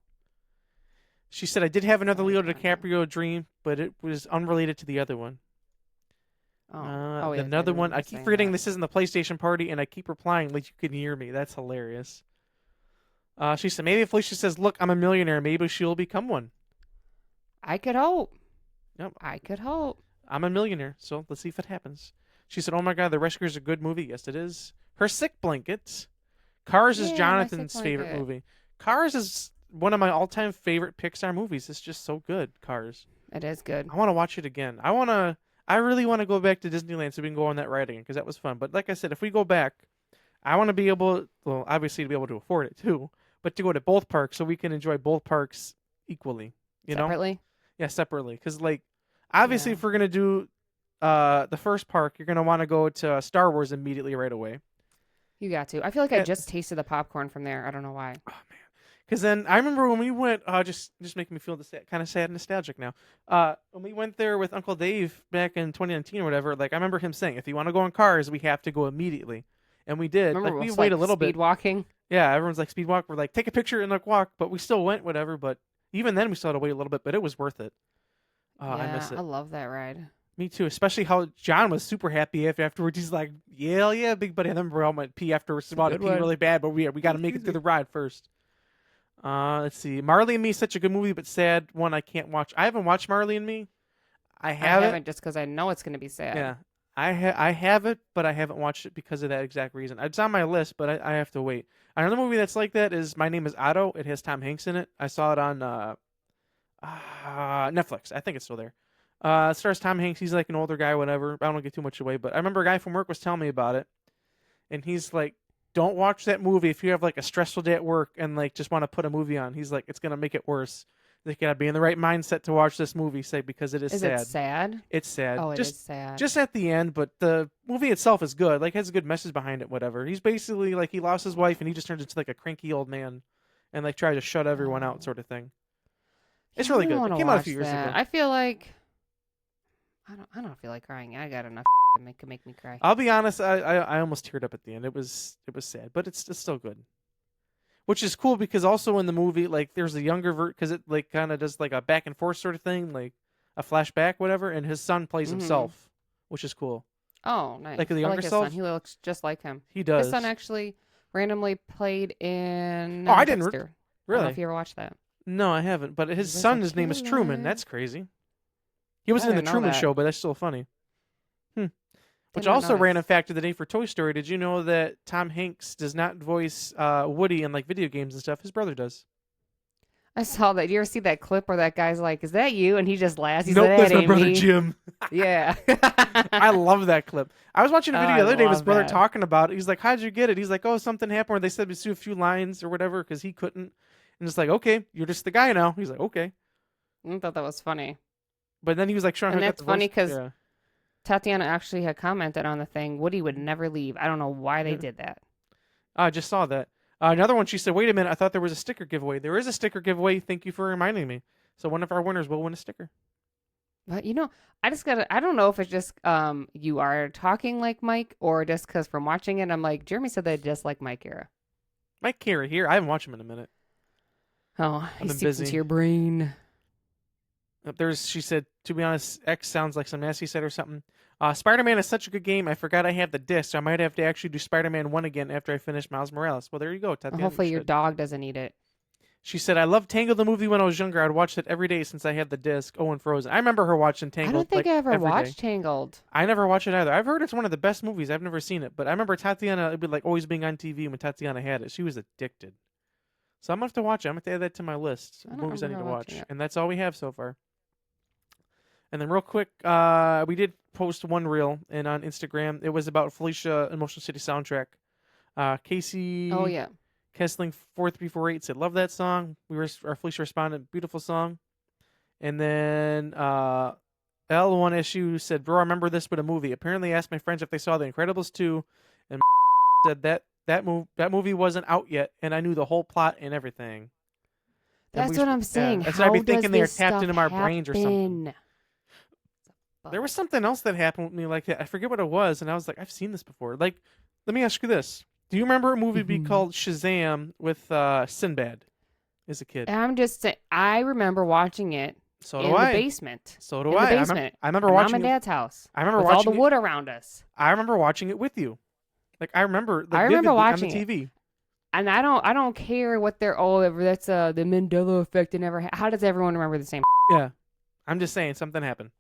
She said, I did have another Leonardo DiCaprio dream, but it was unrelated to the other one. Another one. I keep forgetting this isn't the PlayStation party, and I keep replying like you can hear me. That's hilarious. She said, maybe if Felicia says, look, I'm a millionaire, maybe she'll become one. I could hope. Yep. I could hope. I'm a millionaire, so let's see if it happens. She said, oh my God, The Rescuers is a good movie. Yes, it is. Her Sick Blanket. Cars is Jonathan's favorite movie. Cars is one of my all-time favorite Pixar movies. It's just so good, Cars. It is good. I want to watch it again. I really want to go back to Disneyland so we can go on that ride again because that was fun. But like I said, if we go back, I want to be able, well, obviously to be able to afford it too, but to go to both parks so we can enjoy both parks equally. Separately? Yeah, separately. Because like, obviously if we're going to do the first park, you're going to want to go to Star Wars immediately right away. You got to. I feel like I just tasted the popcorn from there. I don't know why. Oh, man. Because then I remember when we went, just making me feel kind of sad and nostalgic now. When we went there with Uncle Dave back in 2019 or whatever, like I remember him saying, if you want to go in Cars, we have to go immediately. And we did. Remember, like we wait a little bit. Speed walking? Yeah, everyone's like speed walk. We're like, take a picture and like walk. But we still went, whatever. But even then we still had to wait a little bit. But it was worth it. I miss it. I love that ride. Me too, especially how John was super happy afterwards. He's like, yeah, big buddy. I remember I went pee afterwards. About to pee really bad, but we got to make it through the ride first. Let's see. Marley and Me is such a good movie, but sad one I can't watch. I haven't watched Marley and Me. I haven't just because I know it's going to be sad. Yeah, I have it, but I haven't watched it because of that exact reason. It's on my list, but I have to wait. Another movie that's like that is My Name is Otto. It has Tom Hanks in it. I saw it on Netflix. I think it's still there. It stars Tom Hanks. He's like an older guy, whatever. I don't get too much away, but I remember a guy from work was telling me about it, and he's like, don't watch that movie if you have like a stressful day at work and like just want to put a movie on. He's like, it's gonna make it worse. They gotta be in the right mindset to watch this movie, say, because it is Is sad. it sad? It's sad. Oh, it is sad. Just at the end, but the movie itself is good. Like, has a good message behind it. Whatever. He's basically like he lost his wife and he just turns into like a cranky old man, and like tries to shut everyone out, sort of thing. It's really good. It came out a few years ago. I feel like I don't feel like crying. I got enough to make me cry. I'll be honest. I almost teared up at the end. It was sad, but it's still good. Which is cool because also in the movie, like, there's a younger because it like kind of does like a back and forth sort of thing, like a flashback, whatever, and his son plays himself, which is cool. Oh, nice. Like the I younger like his self, son. He looks just like him. He does. His son actually randomly played in. Oh, I didn't Dexter. really. I don't know if you ever watched that. No, I haven't. But his There's son, a his name is Truman. killer. That's crazy. He wasn't in the didn't know Truman that. Show, but that's still funny. Which Did not also know random this. fact of the day for Toy Story. Did you know that Tom Hanks does not voice Woody in like video games and stuff? His brother does. I saw that. You ever see that clip where that guy's like, "Is that you?" And he just laughs. He's Nope, like, that's "That my ain't brother me." Jim. Yeah. I love that clip. I was watching a video I the other day of his love brother that. talking about it. He's like, "How'd you get it?" He's like, "Oh, something happened where they said we do a few lines or whatever because he couldn't." And it's like, "Okay, you're just the guy now." He's like, "Okay." I thought that was funny. But then he was like, "Sure." And that's funny because Tatiana actually had commented on the thing. Woody would never leave. I don't know why they did that. I just saw that. Another one, she said, "Wait a minute, I thought there was a sticker giveaway." There is a sticker giveaway. Thank you for reminding me. So one of our winners will win a sticker. But I don't know if it's just you are talking like Mike or just because from watching it, I'm like, Jeremy said they just like Mike era. Mike Carey here. I haven't watched him in a minute. Oh, I've he been seeps into busy. your brain. She said, to be honest, X sounds like some nasty said or something. Spider-Man is such a good game. I forgot I have the disc, so I might have to actually do Spider-Man 1 again after I finish Miles Morales. Well, there you go, Tatiana. Hopefully your should. dog doesn't eat it. She said, "I loved Tangled the movie when I was younger. I'd watch it every day since I had the disc." Oh, and Frozen. I remember her watching Tangled. I don't think like, I ever every day. watched Tangled. I never watched it either. I've heard it's one of the best movies. I've never seen it, but I remember Tatiana, it'd be like always being on TV when Tatiana had it. She was addicted. So I'm gonna have to watch it. I'm gonna have to add that to my list of I don't movies I need to remember watch, watching it. and that's all we have so far. And then real quick, we did post one reel and on Instagram. It was about Felicia Emotional City soundtrack. Casey. Oh yeah. Kessling 4348 said, "Love that song." Our Felicia responded, "Beautiful song." And then L1SU said, "Bro, I remember this but a movie. Apparently I asked my friends if they saw The Incredibles 2 and said that movie wasn't out yet and I knew the whole plot and everything." That's what I'm saying. That's How what I'd be does thinking they were this tapped stuff into our brains or something. happen? There was something else that happened with me like that. I forget what it was, and I was like, I've seen this before. Like, let me ask you this. Do you remember a movie be called Shazam with Sinbad as a kid? I'm just saying, I remember watching it So do in I. the basement. So do in I. the basement. I remember at watching Mom and it. Dad's house. I remember with all watching the it. wood around us. I remember watching it with you. Like I remember remember watching on the TV. And I don't care what they're that's the Mandela effect and how does everyone remember the same? Yeah. I'm just saying something happened.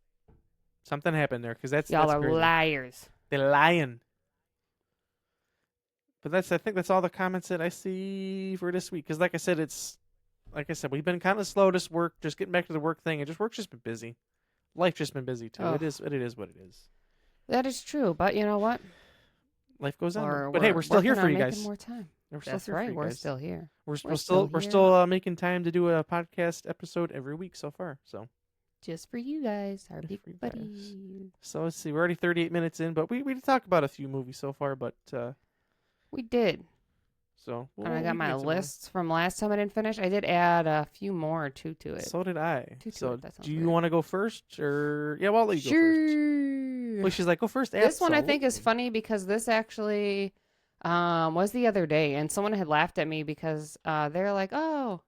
Something happened there because Y'all that's are crazy. liars. They're lying. But I think that's all the comments that I see for this week. Because like I said, we've been kind of slow this work, just getting back to the work thing, and work's just been busy. Life just been busy too. Oh. It is what it is. That is true, but you know what? Life goes on. But hey, we're still here for you guys. More time. We're still That's here for right. you We're guys. still here. We're still still making time to do a podcast episode every week so far. So Just for you guys, our Just big for you guys. buddies. So let's see. We're already 38 minutes in, but we did talk about a few movies so far. But We did. so And I we got can my get some more. lists from last time I didn't finish. I did add a few more or two to it. So did I. Two to So it, that sounds do you weird. want to go first, or yeah? Well, I'll let you go first. Sure. Well, she's like, go first. This one I think is Absolutely. funny because this actually was the other day, and someone had laughed at me because they're like, "Oh,"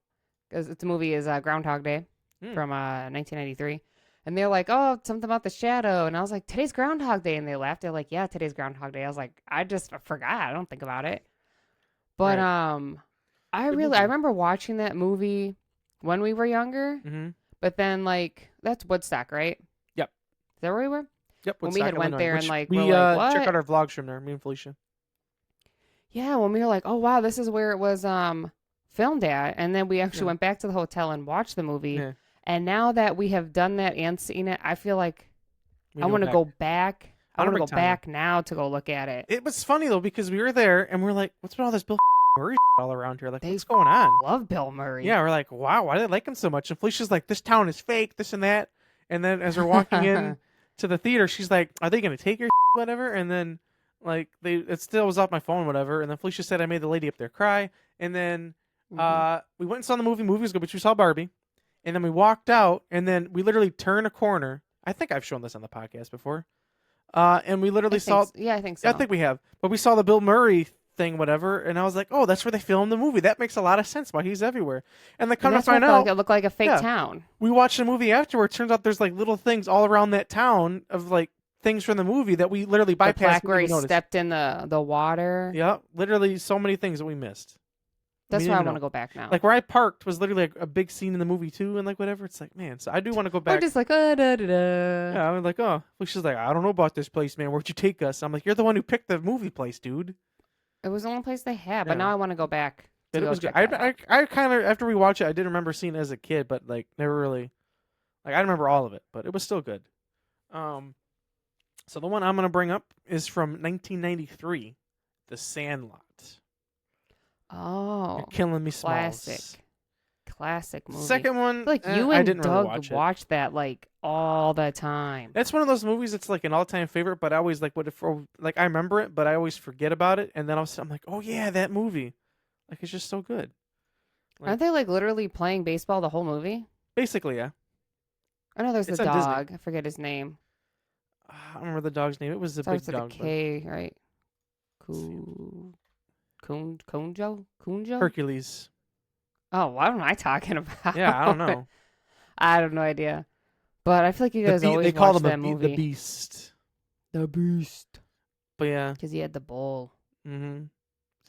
because the movie is Groundhog Day from 1993, and they're like, "Oh, it's something about the shadow," and I was like, "Today's Groundhog Day," and they laughed. They're like, "Yeah, today's Groundhog Day." I was like, "I just forgot. I don't think about it," but Right. I Good really movie. I remember watching that movie when we were younger, Mm-hmm. but then like that's Woodstock, right? Yep. Is that where we were? Yep. When we had Woodstock, went Illinois, there and, which like, we we're like, check "What?" out our vlogs from there. Me and Felicia. Yeah, when we were like, oh wow, this is where it was filmed at, and then we actually Yeah. went back to the hotel and watched the movie. Yeah. And now that we have done that and seen it, I feel like We I want to back. go back. I On a want to big go time. back now to go look at it. It was funny though because we were there and we're like, "What's with all this Bill Murray all around here. Like, They what's going on? love Bill Murray. Yeah, we're like, wow, why do they like him so much? And Felicia's like, this town is fake, this and that. And then as we're walking in to the theater, she's like, are they going to take your whatever? And then, like, it still was off my phone, whatever. And then Felicia said I made the lady up there cry. And then we went and saw the movie. Movie was good, but we saw Barbie. And then we walked out, and then we literally turned a corner. I think I've shown this on the podcast before. And we literally saw... Yeah, I think so. I think we have. But we saw the Bill Murray thing, whatever, and I was like, oh, that's where they filmed the movie. That makes a lot of sense why he's everywhere. And then come to find out... It looked like a fake town. We watched the movie afterwards. Turns out there's like little things all around that town of like things from the movie that we literally bypassed. The plaque where he stepped in the water. Yeah, literally so many things that we missed. That's why I want to go back now. Like where I parked was literally like a big scene in the movie too, and like whatever. It's like, man, so I do want to go back. We're just like, da da da. Yeah, I'm like, oh, she's like, I don't know about this place, man. Where'd you take us? I'm like, you're the one who picked the movie place, dude. It was the only place they had, but now I want to go back. It was good. I kind of after we watched it, I did remember seeing it as a kid, but like never really, like I remember all of it, but it was still good. So the one I'm gonna bring up is from 1993, The Sandlot. Oh, You're killing me, Smalls. Classic movie. Second one, like you and Doug really watch that like all the time. That's one of those movies that's like an all-time favorite, but I always like I remember it, but I always forget about it, and then I'm like, oh yeah, that movie. Like it's just so good. Like, aren't they like literally playing baseball the whole movie? Basically, yeah. I know there's the dog. Disney. I forget his name. I don't remember the dog's name. It was a big dog. Starts with a K, right? Kunjo? Hercules. Oh, what am I talking about? Yeah, I don't know. I have no idea. But I feel like you guys always watch that movie. The Beast. The Beast. But yeah. Because he had the bull. Mm-hmm.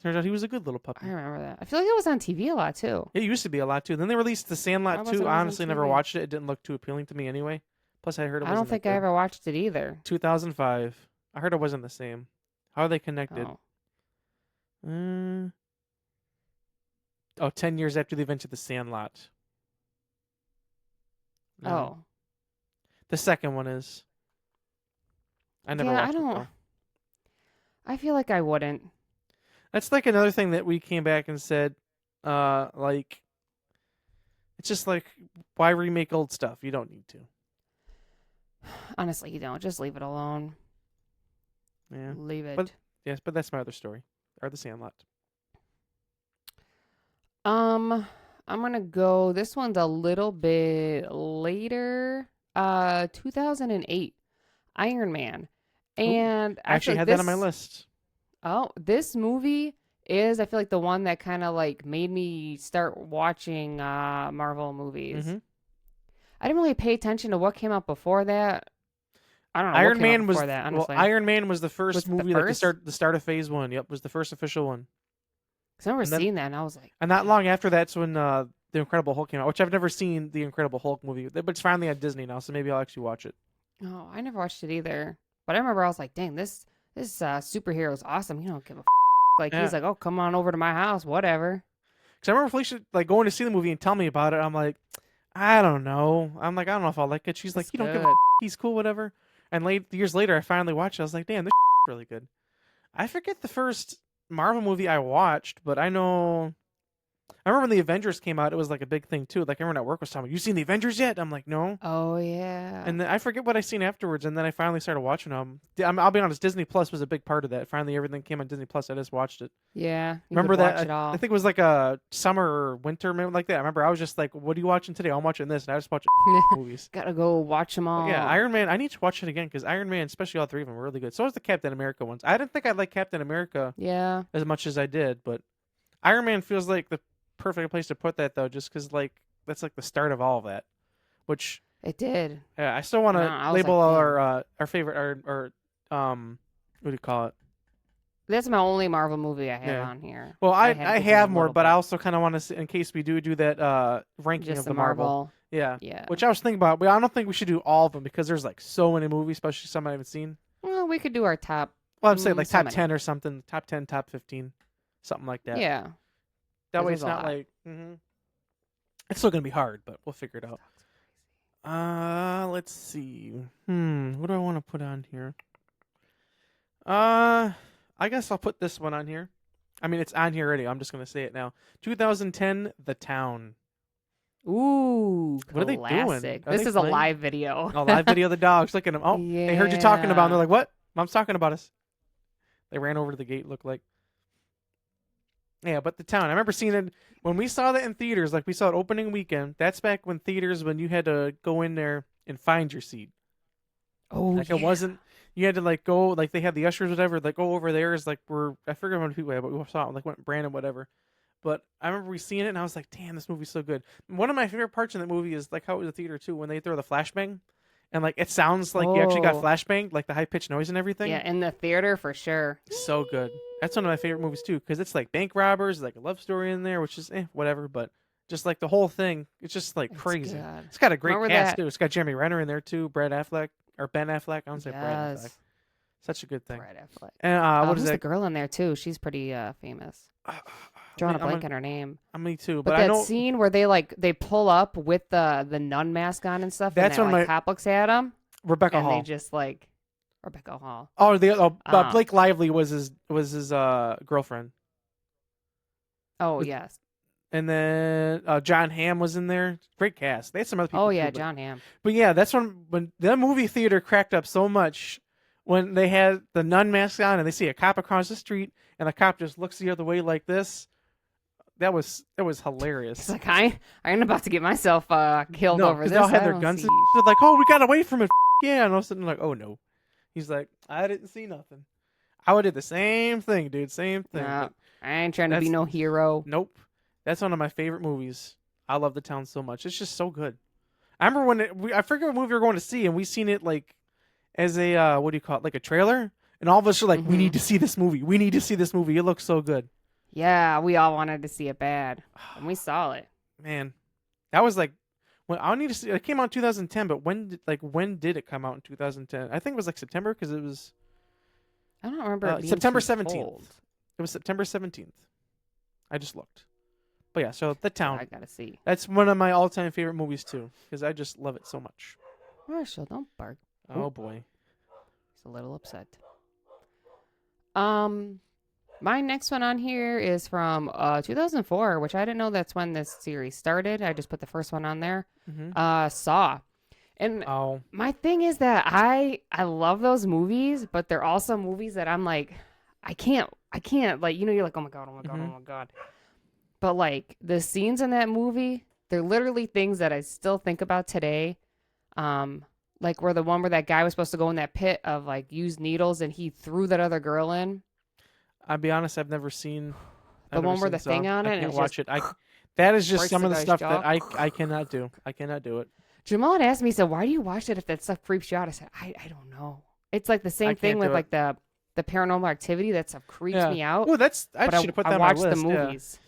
Turns out he was a good little puppy. I remember that. I feel like it was on TV a lot, too. It used to be a lot, too. Then they released The Sandlot, too. I honestly never watched it. It didn't look too appealing to me anyway. Plus, I heard it wasn't I don't think I ever watched it either. 2005. I heard it wasn't the same. How are they connected? 10 years after the events of The Sandlot. No. Oh. The second one is. I never watched it, though. I feel like I wouldn't. That's like another thing that we came back and said, like, it's just like, why remake old stuff? You don't need to. Honestly, you don't. Just leave it alone. Yeah. Leave it. But that's my other story. Or The Sandlot. I'm gonna go. This one's a little bit later. 2008, Iron Man, and I actually had that on my list. Oh, this movie is, I feel like, the one that kind of like made me start watching Marvel movies. Mm-hmm. I didn't really pay attention to what came out before that. I don't know. Iron Man was that, honestly. Iron Man was the first movie, like the start of Phase 1. Yep, was the first official one. Cause I remember seeing that, and I was like, and not long after that's when The Incredible Hulk came out, which I've never seen the Incredible Hulk movie, but it's finally on Disney now, so maybe I'll actually watch it. Oh, I never watched it either. But I remember I was like, dang, this superhero is awesome. You don't give a like. Yeah. He's like, oh, come on over to my house, whatever. Because I remember Felicia like going to see the movie and tell me about it. I'm like, I don't know. I'm like, I don't know if I'll like it. She's like, you don't give a he's cool, whatever. And years later, I finally watched it. I was like, damn, this is really good. I forget the first Marvel movie I watched, but I remember when the Avengers came out, it was like a big thing too. Like everyone at work was talking, you seen the Avengers yet? I'm like, no. Oh yeah. And then I forget what I seen afterwards, and then I finally started watching them. I'll be honest, Disney Plus was a big part of that. Finally, everything came on Disney Plus. I just watched it. Yeah. Remember that? I think it was like a summer or winter, like that. I remember I was just like, what are you watching today? I'm watching this, and I just watched movies. Gotta go watch them all. But yeah, Iron Man. I need to watch it again because Iron Man, especially all three of them, were really good. So was the Captain America ones. I didn't think I'd like Captain America. Yeah. As much as I did, but Iron Man feels like the perfect place to put that though, just because like that's like the start of all of that, which it did. Yeah, I still want to label like, our favorite our what do you call it? That's my only Marvel movie I have on here. Well, I have more, but I also kind of want to, in case we do that ranking just of the Marvel. Yeah. Which I was thinking about, but I don't think we should do all of them because there's like so many movies, especially some I haven't seen. Well, we could do our top. Well, I'm saying like top 10 or something, top 10, top 15, something like that. Yeah. That way it's not like it's still gonna be hard, but we'll figure it out. Let's see. What do I want to put on here? I guess I'll put this one on here. I mean, it's on here already. I'm just gonna say it now. 2010, The Town. Ooh, What are they doing? classic. Are This they is a playing? live video. Oh, live video of the dogs. Look at them. Oh, they heard you talking about. And they're like, "What? Mom's talking about us." They ran over to the gate. Looked like. Yeah, but The Town. I remember seeing it when we saw that in theaters. Like we saw it opening weekend. That's back when theaters, when you had to go in there and find your seat. Oh, Like yeah. it wasn't. You had to like go. Like they had the ushers, whatever. Like go over there is like we're. I forget how many people we had, but we saw it. Like went Brandon, whatever. But I remember we seeing it, and I was like, "Damn, this movie's so good." One of my favorite parts in that movie is like how it was a theater too, when they throw the flashbang, and like it sounds like you actually got Oh. flashbanged, like the high pitched noise and everything. Yeah, in the theater for sure. So good. That's one of my favorite movies too, because it's like bank robbers, like a love story in there, which is whatever. But just like the whole thing, it's just like It's crazy. good. It's got a great Remember cast that- too. It's got Jeremy Renner in there too, Brad Affleck or Ben Affleck. I don't say Brad Affleck. Yes. Such a good thing. Brad Affleck. And what is Who's the that? girl in there too? She's pretty famous. Drawing a blank on her name. Me too. But But I that know scene where they pull up with the nun mask on and stuff. That's and when that, like, cop looks at him. Rebecca and Hall. they just like Rebecca Hall. Oh, Um, Blake Lively was his girlfriend, Oh With- yes. and then John Hamm was in there. Great cast. They had some other people. Oh yeah, too, but- John Hamm. But yeah, that's when the movie theater cracked up so much when they had the nun mask on and they see a cop across the street and the cop just looks the other way like this. That was hilarious. It's like I ain't about to get myself killed No, over 'cause this. they all had I their don't guns. see And they're like, "Oh, we got away from it." Yeah, and all of a sudden, like, "Oh no." He's like, "I didn't see nothing." I would have did the same thing, dude. Same thing. Nah, But I ain't trying to be that's- no hero. nope. That's one of my favorite movies. I love The Town so much. It's just so good. I remember when I forget what movie we were going to see, and we seen it like as a what do you call it, like a trailer, and all of us are like, "We Mhm. need to see this movie. We need to see this movie. It looks so good." Yeah, we all wanted to see it bad, and we saw it. Man, that was like when I need to see. It came out in 2010, but when did it come out in 2010? I think it was like September because it was I don't remember it being September too 17th. cold. It was September 17th. I just looked. But yeah, so The Town. I gotta see. That's one of my all-time favorite movies too, because I just love it so much. Marshall, don't bark. Oh boy. He's a little upset. My next one on here is from 2004, which I didn't know that's when this series started. I just put the first one on there. Mm-hmm. Saw. And Oh, my thing is that I love those movies, but they're also movies that I'm like, I can't like, you're like, oh my God, oh my God, Mhm. oh my God. But like the scenes in that movie, they're literally things that I still think about today. Like where the one where that guy was supposed to go in that pit of like used needles and he threw that other girl in. I'll be honest, I've never seen The one where the thing on it I and can't it's watch it. That is just breaks some the of the guy's stuff jaw. that I cannot do. I cannot do it. Jamal had asked me, he said, why do you watch it if that stuff creeps you out? I said, I don't know. It's like the same can't thing with do it. like the paranormal activity. That stuff creeps Yeah. me out. Oh, I But should have put that I on my watched list. the yeah. movies.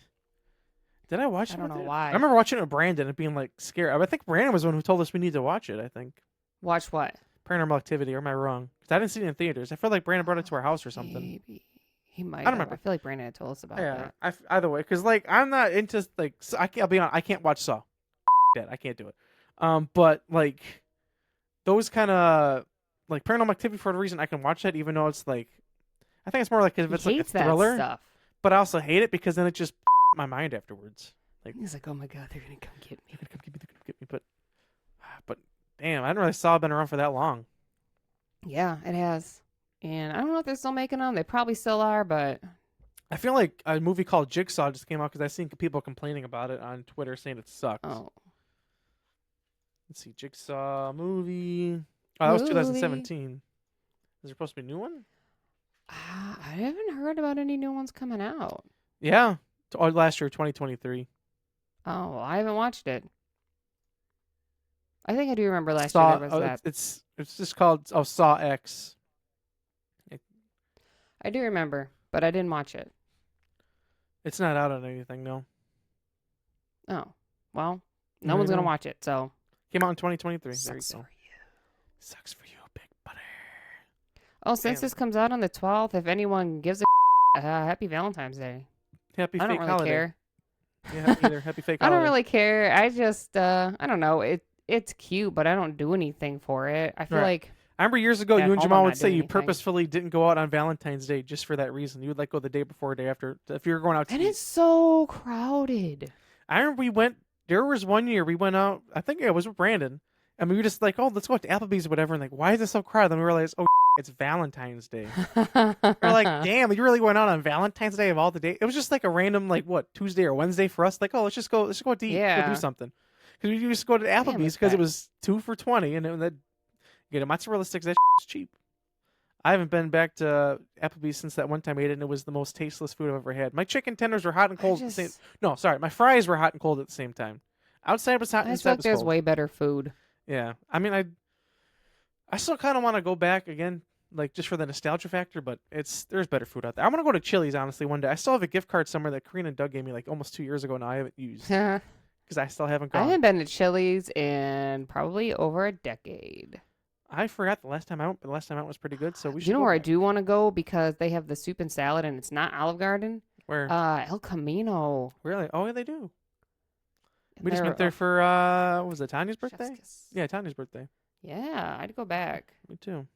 Did I watch it? I don't with know you? why. I remember watching it with Brandon and being like scared. I think Brandon was the one who told us we need to watch it. I think Watch what? Paranormal Activity. Or am I wrong? Because I didn't see it in theaters. I feel like Brandon brought it to our house or something. Maybe. He might. don't have. remember. I feel like Brandon had told us about Yeah. that. Either way, because like I'm not into like I'll be honest. I can't watch Saw. That I can't do it. But like those kind of like Paranormal Activity for a reason I can watch that even though it's like I think it's more like if He it's like a hates that thriller. stuff. But I also hate it because then it just my mind afterwards. He's like, oh my God, they're going to come get me. They're gonna come get me. But damn, I didn't really Saw been around for that long. Yeah, it has. And I don't know if they're still making them. They probably still are, but I feel like a movie called Jigsaw just came out because I've seen people complaining about it on Twitter saying it sucks. oh. Let's see, Jigsaw movie. Oh, that was Movie. 2017. Is there supposed to be a new one? I haven't heard about any new ones coming out. Yeah, or last year, 2023. Oh, well, I haven't watched it. I think I do remember last Saw. year there was that. It's just called Saw X. I do remember, but I didn't watch it. It's not out on anything, no. Oh, well, no There one's you going to go. watch it, so. Came out in 2023. There Sucks you for go. you. Sucks for you, big butter. Oh, since Damn. this comes out on the 12th, if anyone gives a happy Valentine's Day. Happy I fake don't really holiday. care. Yeah, either. Happy fake I holiday. don't really care. I just, I don't know. It's cute, but I don't do anything for it. I feel Right. like I remember years ago, At you and home, Jamal I'm would not say doing you anything. purposefully didn't go out on Valentine's Day just for that reason. You would like go the day before or day after if you were going out to And eat. it's so crowded. I remember we went. There was one year we went out. I think it was with Brandon, and we were just like, "Oh, let's go out to Applebee's or whatever." And like, why is it so crowded? Then we realized, oh, it's Valentine's Day. We're like, damn, you really went out on Valentine's Day of all the days? It was just like a random, like, what, Tuesday or Wednesday for us? Like, oh, let's just go out to eat, go do Yeah. something. Because we used to go to Applebee's because it was 2 for $20, and then get a mozzarella sticks. That was cheap. I haven't been back to Applebee's since that one time I ate it, and it was the most tasteless food I've ever had. My chicken tenders were hot and cold at the same. No, sorry, my fries were hot and cold at the same time. Outside was hot, I and feel inside like was there's cold. way better food. Yeah, I mean, I still kind of want to go back again, like just for the nostalgia factor. But there's better food out there. I'm gonna go to Chili's honestly one day. I still have a gift card somewhere that Karina and Doug gave me like almost 2 years ago now. I haven't used I because I still haven't gone. haven't been to Chili's in probably over a decade. I forgot the last time I went, but the last time I went was pretty good. So we should. You know go where I back. do want to go because they have the soup and salad and it's not Olive Garden? Where? El Camino. Really? Oh, yeah, they do. We just They're- went there for what was it, Tanya's Chef's birthday? kiss. Yeah, Tanya's birthday. Yeah, I'd go back. Me too.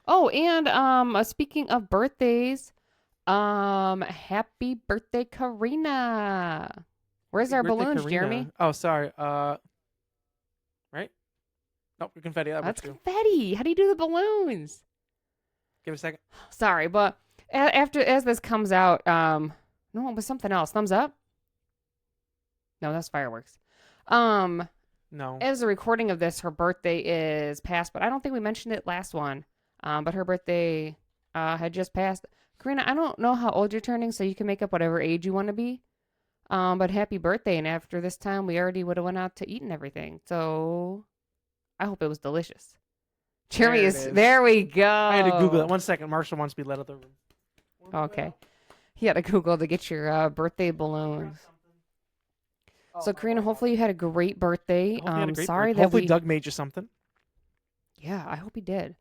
Oh, and speaking of birthdays, happy birthday, Karina. Where's Happy our birthday, balloons, Karina. Jeremy? Oh, sorry. Right? Nope, confetti. That That's works too. confetti. How do you do the balloons? Give it a second. Sorry, but as this comes out, no, it was something else. Thumbs up? No, that's fireworks. No. As a recording of this, her birthday is past, but I don't think we mentioned it last one. But her birthday had just passed. Karina, I don't know how old you're turning, so you can make up whatever age you want to be. But happy birthday, and after this time, we already would have went out to eat and everything. So I hope it was delicious. Jeremy There it is is. there. We go. I had to Google it. 1 second. Marshall wants to be let out of the room. Okay. He had to Google to get your birthday balloons. So, Karina, hopefully you had a great birthday. Hopefully you had a great Sorry birthday. that Hopefully Doug made you something. Yeah, I hope he did.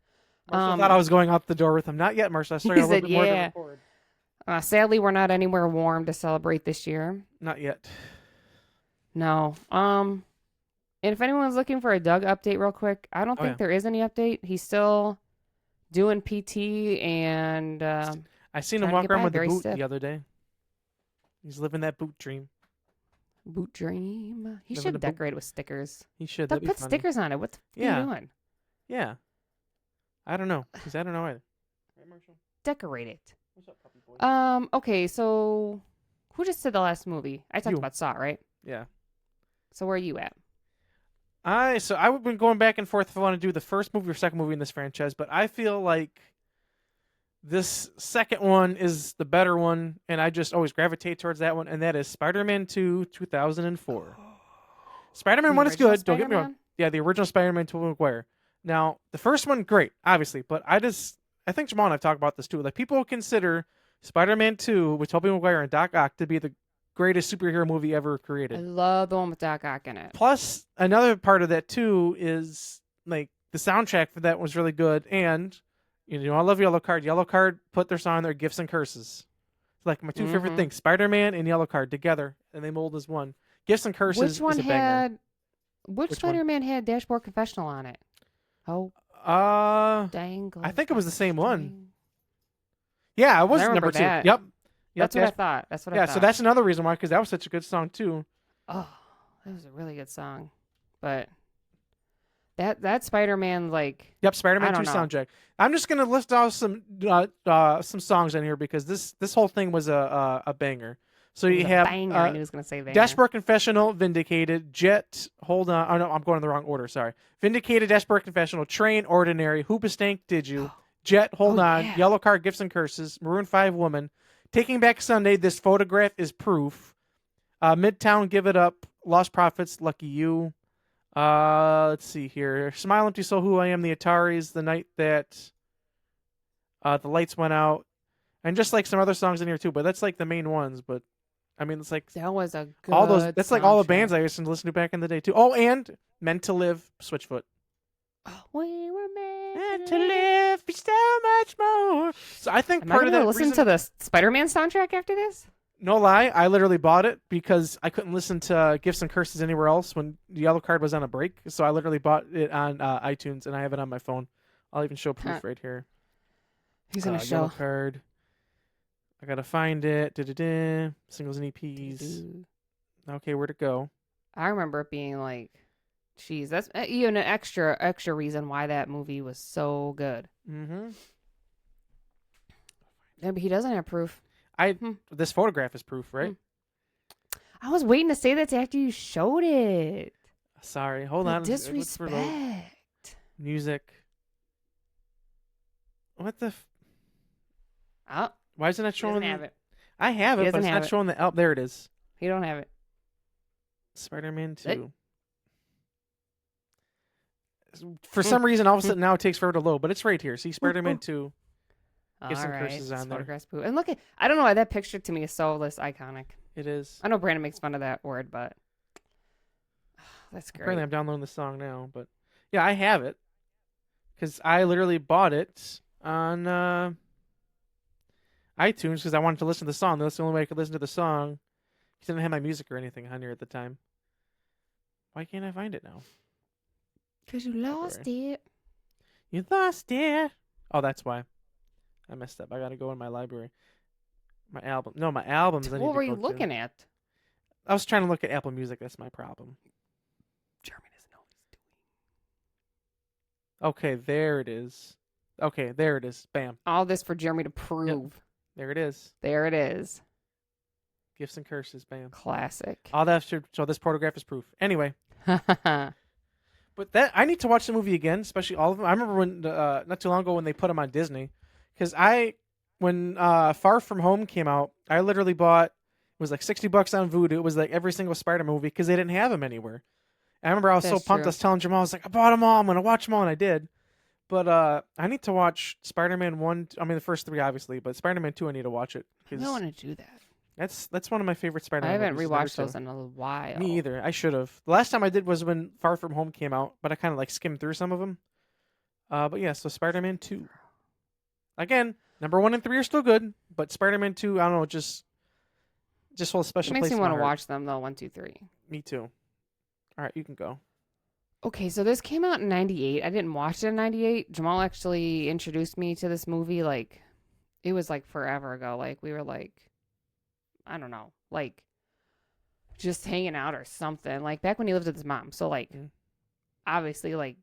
Marshall thought I was going out the door with him. Not yet, Marshall. I still got a little said, bit more to yeah. record. Sadly, we're not anywhere warm to celebrate this year. Not yet. No. And if anyone's looking for a Doug update real quick, I don't think there is any update. He's still doing PT and I seen trying him to walk get around by, with the very boot stiff. the other day. He's living that boot dream. boot dream. He Living should a boot- decorate with stickers. He should. They'll That'd be put funny. stickers on it. What the f- are Yeah. you doing? Yeah. I don't know. 'Cause I don't know either. Right, Marshall? Decorate it. What's up, puppy boy? Okay, so who just did the last movie? I talked You. about Saw, right? Yeah. So where are you at? So I've been going back and forth if I want to do the first movie or second movie in this franchise, but I feel like this second one is the better one, and I just always gravitate towards that one, and that is Spider-Man 2, 2004. Spider-Man The 1 is original good. Don't get me wrong. Spider-Man? Yeah, the original Spider-Man, Tobey Maguire. Now, the first one, great, obviously, but I think Jamal and I've talked about this too. Like, people consider Spider-Man 2 with Tobey Maguire and Doc Ock to be the greatest superhero movie ever I created. love the one with Doc Ock in it. Plus, another part of that too is like the soundtrack for that was really good. And you know, I love Yellow Card. Yellow Card put their song on their Gifts and Curses. It's like my two favorite Mhm. things: Spider-Man and Yellow Card together, and they mold as one. Gifts and Curses Which one is a banger. had? Which Which one? Spider-Man had Dashboard Confessional on it? Oh, dang! I think it was the same one. Yeah, it was I number remember 2. that. Yep. That's what I Dash- thought. That's what I Yeah, thought. so that's another reason why, because that was such a good song too. Oh, that was a really good song. But that Spider-Man, like, Yep, Spider-Man I 2 don't know. soundtrack. I'm just gonna list off some songs in here because this whole thing was a banger. So it you was a have banger. I knew he was gonna say banger. Dashboard Confessional, Vindicated, Jet. Hold on, oh no, I'm going in the wrong order. Sorry. Vindicated, Dashboard Confessional, Train, Ordinary, Hoobastank, Did You, Jet, Hold Oh, On, yeah. Yellow Card, Gifts and Curses, Maroon 5, Woman, Taking Back Sunday. This photograph is proof. Midtown, Give It Up, Lost Prophets, Lucky You. Let's see here. Smile Empty Soul, Who I Am, The Ataris, The Night That the Lights Went Out, and just like some other songs in here too. But that's like the main ones. But I mean, it's like That was a good all those. That's like all the soundtrack. bands I used to listen to back in the day too. Oh, and Meant to Live, Switchfoot. We were Meant to live, be so much more. So I think Am I part of gonna that listen reason, to the Spider-Man soundtrack after this? no lie, I literally bought it because I couldn't listen to Gifts and Curses anywhere else when the Yellow Card was on a break. So I literally bought it on iTunes and I have it on my phone. I'll even show proof right here. He's gonna Yellow show. card. I gotta find it. Da-da-da. Singles and EPs. Okay, where'd it go? I remember it being like, geez, that's even an extra reason why that movie was so good. Mm-hmm. Yeah, but he doesn't have proof. This photograph is proof, right? I was waiting to say that after you showed it. Sorry, hold on. Disrespect. Music. What the? Oh, Why isn't it he showing? doesn't have it. I have He it, but doesn't it's have not it. showing the. Oh, there it is. He don't have it. Spider-Man 2. Hey. For some reason, all of a sudden now it takes forever to load, but it's right here. See, Spider-Man 2. Get some All curses right, on there. photographs, boo. And look at, I don't know why that picture to me is so less iconic. It is. I know Brandon makes fun of that word, but that's great. Apparently, I'm downloading the song now, but yeah, I have it because I literally bought it on iTunes because I wanted to listen to the song. That's the only way I could listen to the song. I didn't have my music or anything on here at the time. Why can't I find it now? Because you lost it. You lost it. Oh, that's why. I messed up. I gotta go in my library. My album. No, my albums. What were you looking at? I was trying to look at Apple Music. That's my problem. Jeremy doesn't know what he's doing. Okay, there it is. Okay, there it is. Bam. All this for Jeremy to prove. Yep. There it is. There it is. Gifts and curses. Bam. Classic. All that should. So this photograph is proof. Anyway. But that I need to watch the movie again, especially all of them. I remember when not too long ago when they put them on Disney, because when Far From Home came out, I literally bought, it was like $60 on Vudu. It was like every single Spider movie because they didn't have them anywhere. And I remember I was so That's pumped. true. I was telling Jamal, I was like, I bought them all. I'm gonna watch them all, and I did. But I need to watch Spider-Man 1. I mean, the first 3 obviously, but Spider-Man 2, I need to watch it. I don't want to do that. That's one of my favorite Spider-Man. I haven't movies, rewatched number those 2. in a while. Me either. I should have. The last time I did was when Far From Home came out, but I kind of like skimmed through some of them. But yeah, so Spider-Man 2. Again, number 1 and 3 are still good, but Spider-Man 2, I don't know, just hold a special It makes place me in my want to heart. watch them though. 1, 2, 3. Me too. All right, you can go. Okay, so this came out in '98. I didn't watch it in '98. Jamal actually introduced me to this movie. Like, it was like forever ago. Like, we were like, I don't know, like just hanging out or something. Like back when he lived with his mom. So like, obviously like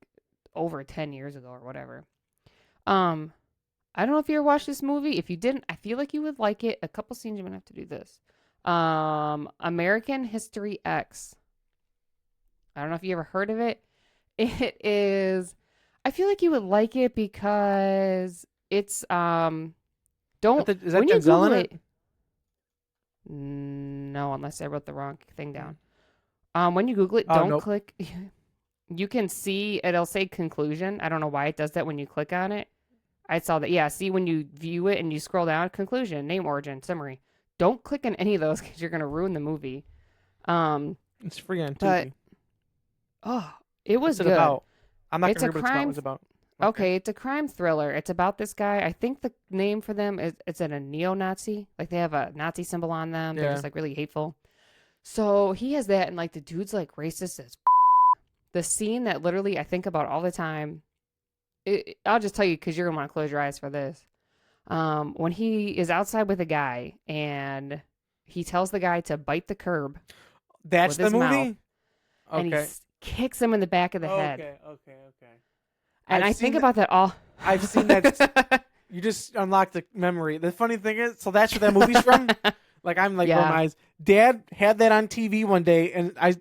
over 10 years ago or whatever. I don't know if you ever watched this movie. If you didn't, I feel like you would like it. A couple scenes you're gonna have to do this. American History X. I don't know if you ever heard of it. It is, I feel like you would like it because it's don't Is that when you Denzel Google in it. No, unless I wrote the wrong thing down. When you Google it, don't nope. click. You can see it'll say conclusion. I don't know why it does that when you click on it. I saw that. Yeah, see when you view it and you scroll down, conclusion, name, origin, summary. Don't click on any of those because you're gonna ruin the movie. It's free on but- Tubi. Oh, it was What's it good. about? I'm not It's gonna a read what crime- it's about. Okay, it's a crime thriller. It's about this guy. I think the name for them is it's a neo-Nazi. Like they have a Nazi symbol on them. They're Yeah. just like really hateful. So he has that, and like the dude's like racist as. The scene that literally I think about all the time. I'll just tell you because you're gonna want to close your eyes for this. When he is outside with a guy and he tells the guy to bite the curb. That's with the his movie. mouth, and Okay. he kicks him in the back of the head. Okay. And I've I seen think that- about that all. I've seen that. You just unlocked the memory. The funny thing is, so that's where that movie's from. Like I'm like, Yeah. rolling my eyes. Dad had that on TV one day, and I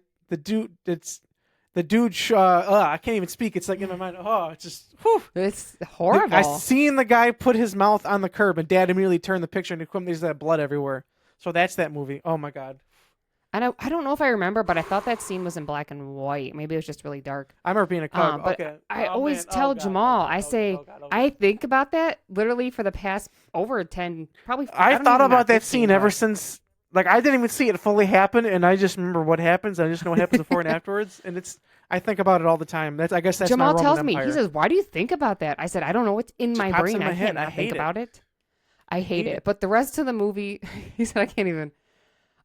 can't even speak. It's like in my mind. Oh, it's just. Whew. It's horrible. I seen the guy put his mouth on the curb, and Dad immediately turned the picture, and there's that blood everywhere. So that's that movie. Oh my God. I don't know if I remember, but I thought that scene was in black and white. Maybe it was just really dark. I remember being a cub. But Okay. I Oh, always man. tell Oh, God. Jamal, Oh, God. I Oh, say, God. Oh, God. I think about that literally for the past over 10, probably. I don't thought even know, about that 15, scene ever but- since. Like I didn't even see it fully happen, and I just remember what happens. I just know what happens before and afterwards, and I think about it all the time. I guess that's Jamal my Roman tells me, Empire. he says, "Why do you think about that?" I said, "I don't know what's in Just my pops brain. in my I head. can't I not hate think it. about it. I hate it." But the rest of the movie, he said, "I can't even."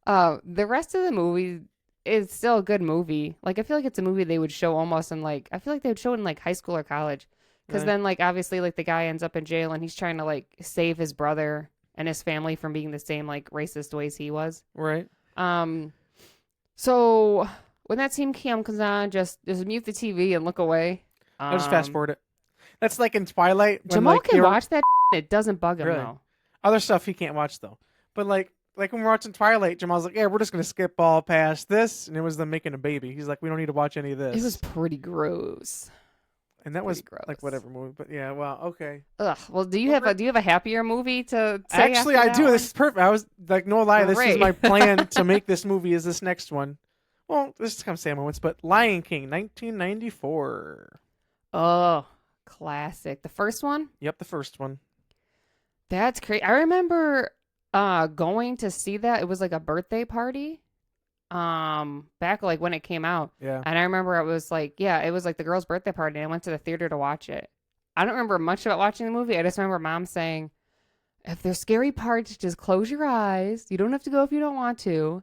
The rest of the movie is still a good movie. Like I feel like it's a movie they would show almost in like I feel like they would show it in like high school or college Because Right. then, like, obviously, like, the guy ends up in jail and he's trying to, like, save his brother and his family from being the same, like, racist ways he was. Right. So when that scene cam comes on, just mute the TV and look away. I'll just fast forward it. That's like in Twilight when Jamal like can watch that. It doesn't bug him Really? though. other stuff he can't watch though. But like when we're watching Twilight, Jamal's like, "Yeah, we're just gonna skip all past this," and it was them making a baby. He's like, "We don't need to watch any of this." It was pretty gross. and that was pretty gross. like whatever movie. But yeah, well, okay. Ugh. Well, do you have a happier movie to say? Actually, after I that do. one? This is perfect. I was like, no lie, this is Great. my plan to make this movie. Is this next one? Well, this is kind of sad moments, but Lion King, 1994. Oh, classic. The first one. Yep, the first one. That's crazy. I remember going to see that. It was like a birthday party. Back like when it came out. Yeah. And I remember it was like the girl's birthday party and I went to the theater to watch it. I don't remember much about watching the movie. I just remember mom saying, if there's scary parts, just close your eyes. You don't have to go if you don't want to.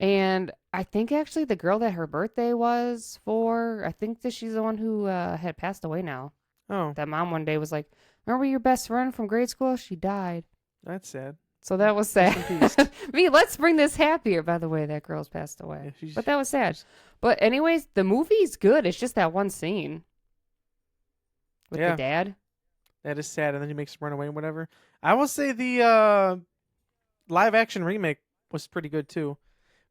And I think actually the girl that her birthday was for, I think that she's the one who had passed away now. Oh, That mom one day was like, remember your best friend from grade school? She died. that's sad. So that was Rest in sad. Me, let's bring this happier. By the way, that girl's passed away. Yeah, she's- But that was sad. But anyways, the movie's good. It's just that one scene with Yeah. the dad. That is sad, and then he makes him run away and whatever. I will say the live action remake was pretty good too.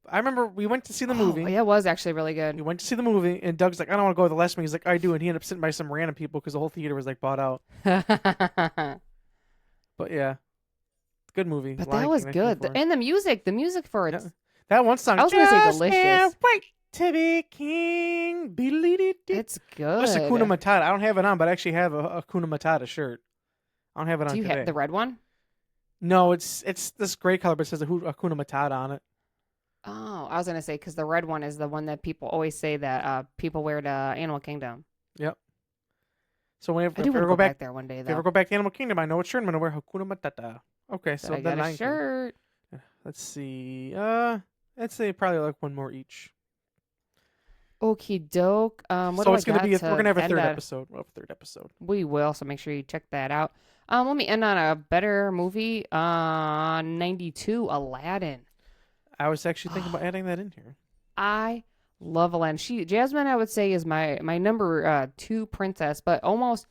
I remember we went to see the movie. Oh, yeah, it was actually really We good. went to see the movie, and Doug's like, "I don't want to go to the last one." He's like, "I do," and he ended up sitting by some random people because the whole theater was like bought out. But yeah, good movie. But Lion that was King, good. 1994. And the music for it. Yeah. That one song. I was gonna say "Just delicious." Can't wait to be king. Be-dee-dee-dee. It's good. That's Hakuna Matata. I don't have it on, but I actually have a Hakuna Matata shirt. I don't have it on Do you today. have the red one? No, it's this gray color, but it says Hakuna Matata on it. Oh, I was gonna say because the red one is the one that people always say that people wear to Animal Kingdom. Yep. So whenever I if do I want ever to go go back back, there one day if I ever though. go back to Animal Kingdom, I know what shirt I'm gonna wear. Hakuna Matata. Okay, So so I then got a Lion King. shirt. Let's see. I'd say probably like one more each. Okie doke. What So do it's I gonna got be. to We're gonna have a end third on? episode. We'll have a third episode. We will, so make sure you check that out. Let me end on a better movie. 92, Aladdin. I was actually thinking about adding that in here. I love Aladdin. Jasmine, I would say, is my number 2 princess, but almost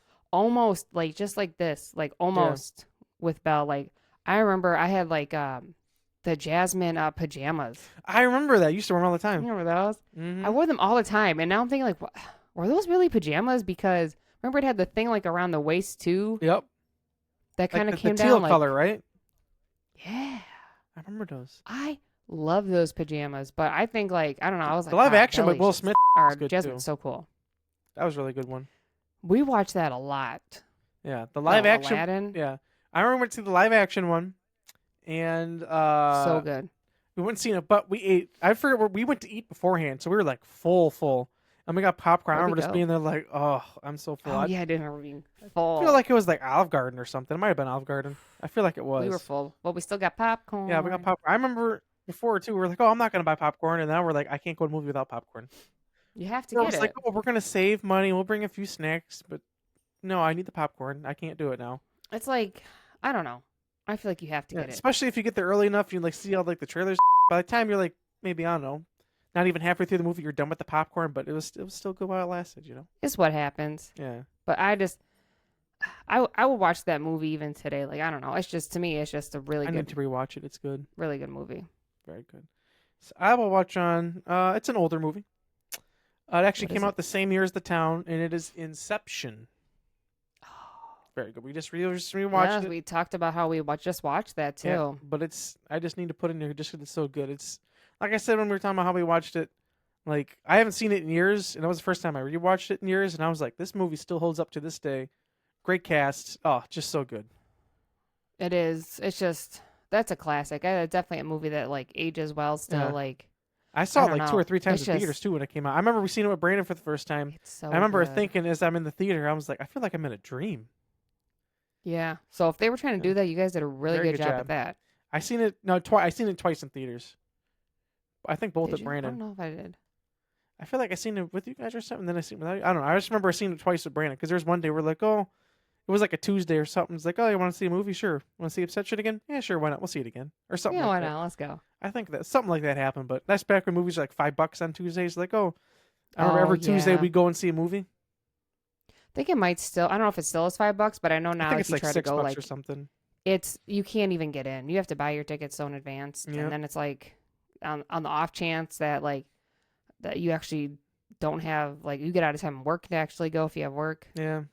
like just like this, like almost with Belle. Like I remember I had like the Jasmine pajamas. I remember that. I used to wear them all the You time. remember those? Mhm. I wore them all the time, and now I'm thinking like, what, were those really pajamas? Because remember it had the thing like around the waist too. Yep. That kind Like of the came teal down like, color, right? yeah. I remember those. I love those pajamas, but I think like I don't know. I was The like live action with Belly's Will just- Smith or was good, Jasmine's too. so cool. That was a really good one. We watched that a lot. Yeah, the live action. Aladdin, Yeah, I remember went to the live action one, and so good. we went and seen it, but we ate. I forget where we went to eat beforehand, so we were like full, and we got popcorn. I Where'd we remember just go? being there like, oh, I'm so full. Oh I yeah, I didn't remember being full. feel like it was like Olive Garden or something. It might have been Olive Garden. I feel like it was. we were full. Well, we still got popcorn. Yeah, we got popcorn. I remember before too. We were like, oh, I'm not gonna buy popcorn, and now we're like, I can't go to a movie without popcorn. You have to So I get was it. like, oh, we're gonna save money. We'll bring a few snacks, but no, I need the popcorn. I can't do it now. It's like I don't know. I feel like you have to Yeah, get it. especially if you get there early enough, you like see all like the trailers. By the time you're like maybe I don't know, not even halfway through the movie, you're done with the popcorn. But it was still good while it lasted, you know. It's what happens. Yeah. But I would watch that movie even today. Like I don't know. It's just to me, it's just a really I need good, to rewatch it. It's good, really good movie. very good. So I will watch on. It's an older movie. It actually What came is out the same year as The Town, and it is Inception. Very good. We just rewatched Yeah, it. we talked about how we just watched that too. Yeah, but I just need to put it in there just because it's so good. It's like I said when we were talking about how we watched it. Like I haven't seen it in years, and that was the first time I rewatched it in years, and I was like, this movie still holds up to this day. Great cast. Oh, just so good. It is. It's just that's a classic. Definitely a movie that like ages well still. Yeah. Like I saw I it don't like know. 2 or 3 times It's in theaters just- too when it came out. I remember we seen it with Brandon for the first time. it's so. I remember good. thinking as I'm in the theater, I was like, I feel like I'm in a dream. Yeah. So if they were trying to do that, you guys did a really Very good good job job. at that. I seen it no twice. I seen it twice in theaters. I think both Did at you? Brandon. I don't know if I did. I feel like I seen it with you guys or something. Then I seen it without you. I don't know. I just remember I seen it twice with Brandon because there's one day we're like, oh, it was like a Tuesday or something. It's like, oh, you want to see a movie? Sure. Want to see Obsession again? Yeah, sure. Why not? We'll see it again or something. Yeah, like why that. not? Let's go. I think that something like that happened, but that's back when movies were like $5 on Tuesdays. Like, oh, I remember every Tuesday yeah. we go and see a movie. I think it might still. I don't know if it still is $5, but I know now I think if it's you like try to $6 go or like something. it's you can't even get in. You have to buy your tickets so in advance, Yep. and then it's like on the off chance that like that you actually don't have like you get out of time work to actually go if you have work. Yeah.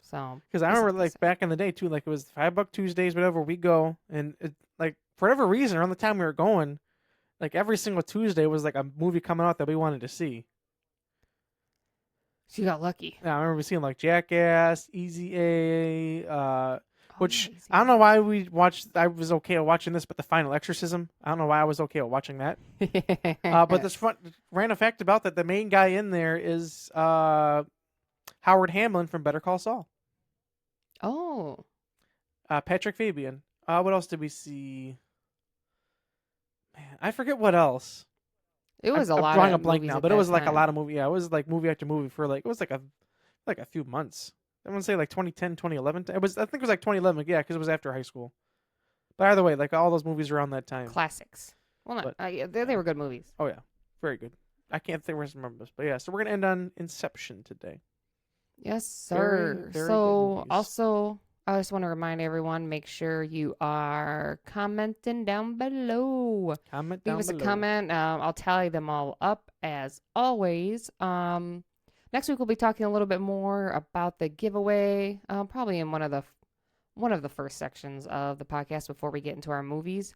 So Because I it's remember not the like same. back in the day too, like it was $5 Tuesdays, whatever we go, and it, like for whatever reason, around the time we were going, like every single Tuesday was like a movie coming out that we wanted to see. So you got lucky. Yeah, I remember seeing like Jackass, Easy A, which yeah, easy. I don't know why we watched. I was okay with watching this, but The Final Exorcism, I don't know why I was okay with watching that. But this fun random fact about that: the main guy in there is Howard Hamlin from Better Call Saul. Oh, Patrick Fabian. What else did we see? Man, I forget what else. it was a I'm lot drawing a of blank movies now, at but it that was like a time. lot of movie. Yeah, it was like movie after movie for like it was like a few months. I want to say like 2010, 2011. It was I think it was like 2011. Yeah, because it was after high school. But either way, like all those movies around that time. Classics. Well, not But, yeah, they were good movies. Oh yeah, very good. I can't think of remember this, but yeah. So we're gonna end on Inception today. Yes, Very, sir. very good So movies. also, I just want to remind everyone: make sure you are commenting down below. Comment Leave down us a below. comment. I'll tally them all up as always. Next week we'll be talking a little bit more about the giveaway. Probably in one of the first sections of the podcast before we get into our movies.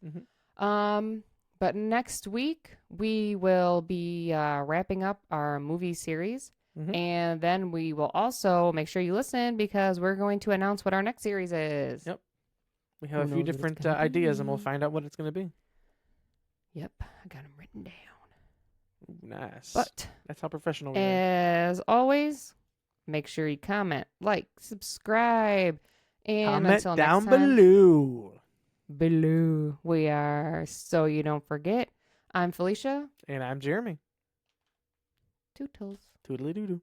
But next week we will be wrapping up our movie series. And then we will also make sure you listen because we're going to announce what our next series is. Yep. We have Who a few knows what it's different gonna ideas, and we'll be. find out what it's going to be. Yep, I got them written down. Ooh, nice. But That's how professional we are. as always, make sure you comment, like, subscribe, and Comment until down next time, below. we are So You Don't Forget. I'm Felicia. And I'm Jeremy. Toodles. Toodly doo doo.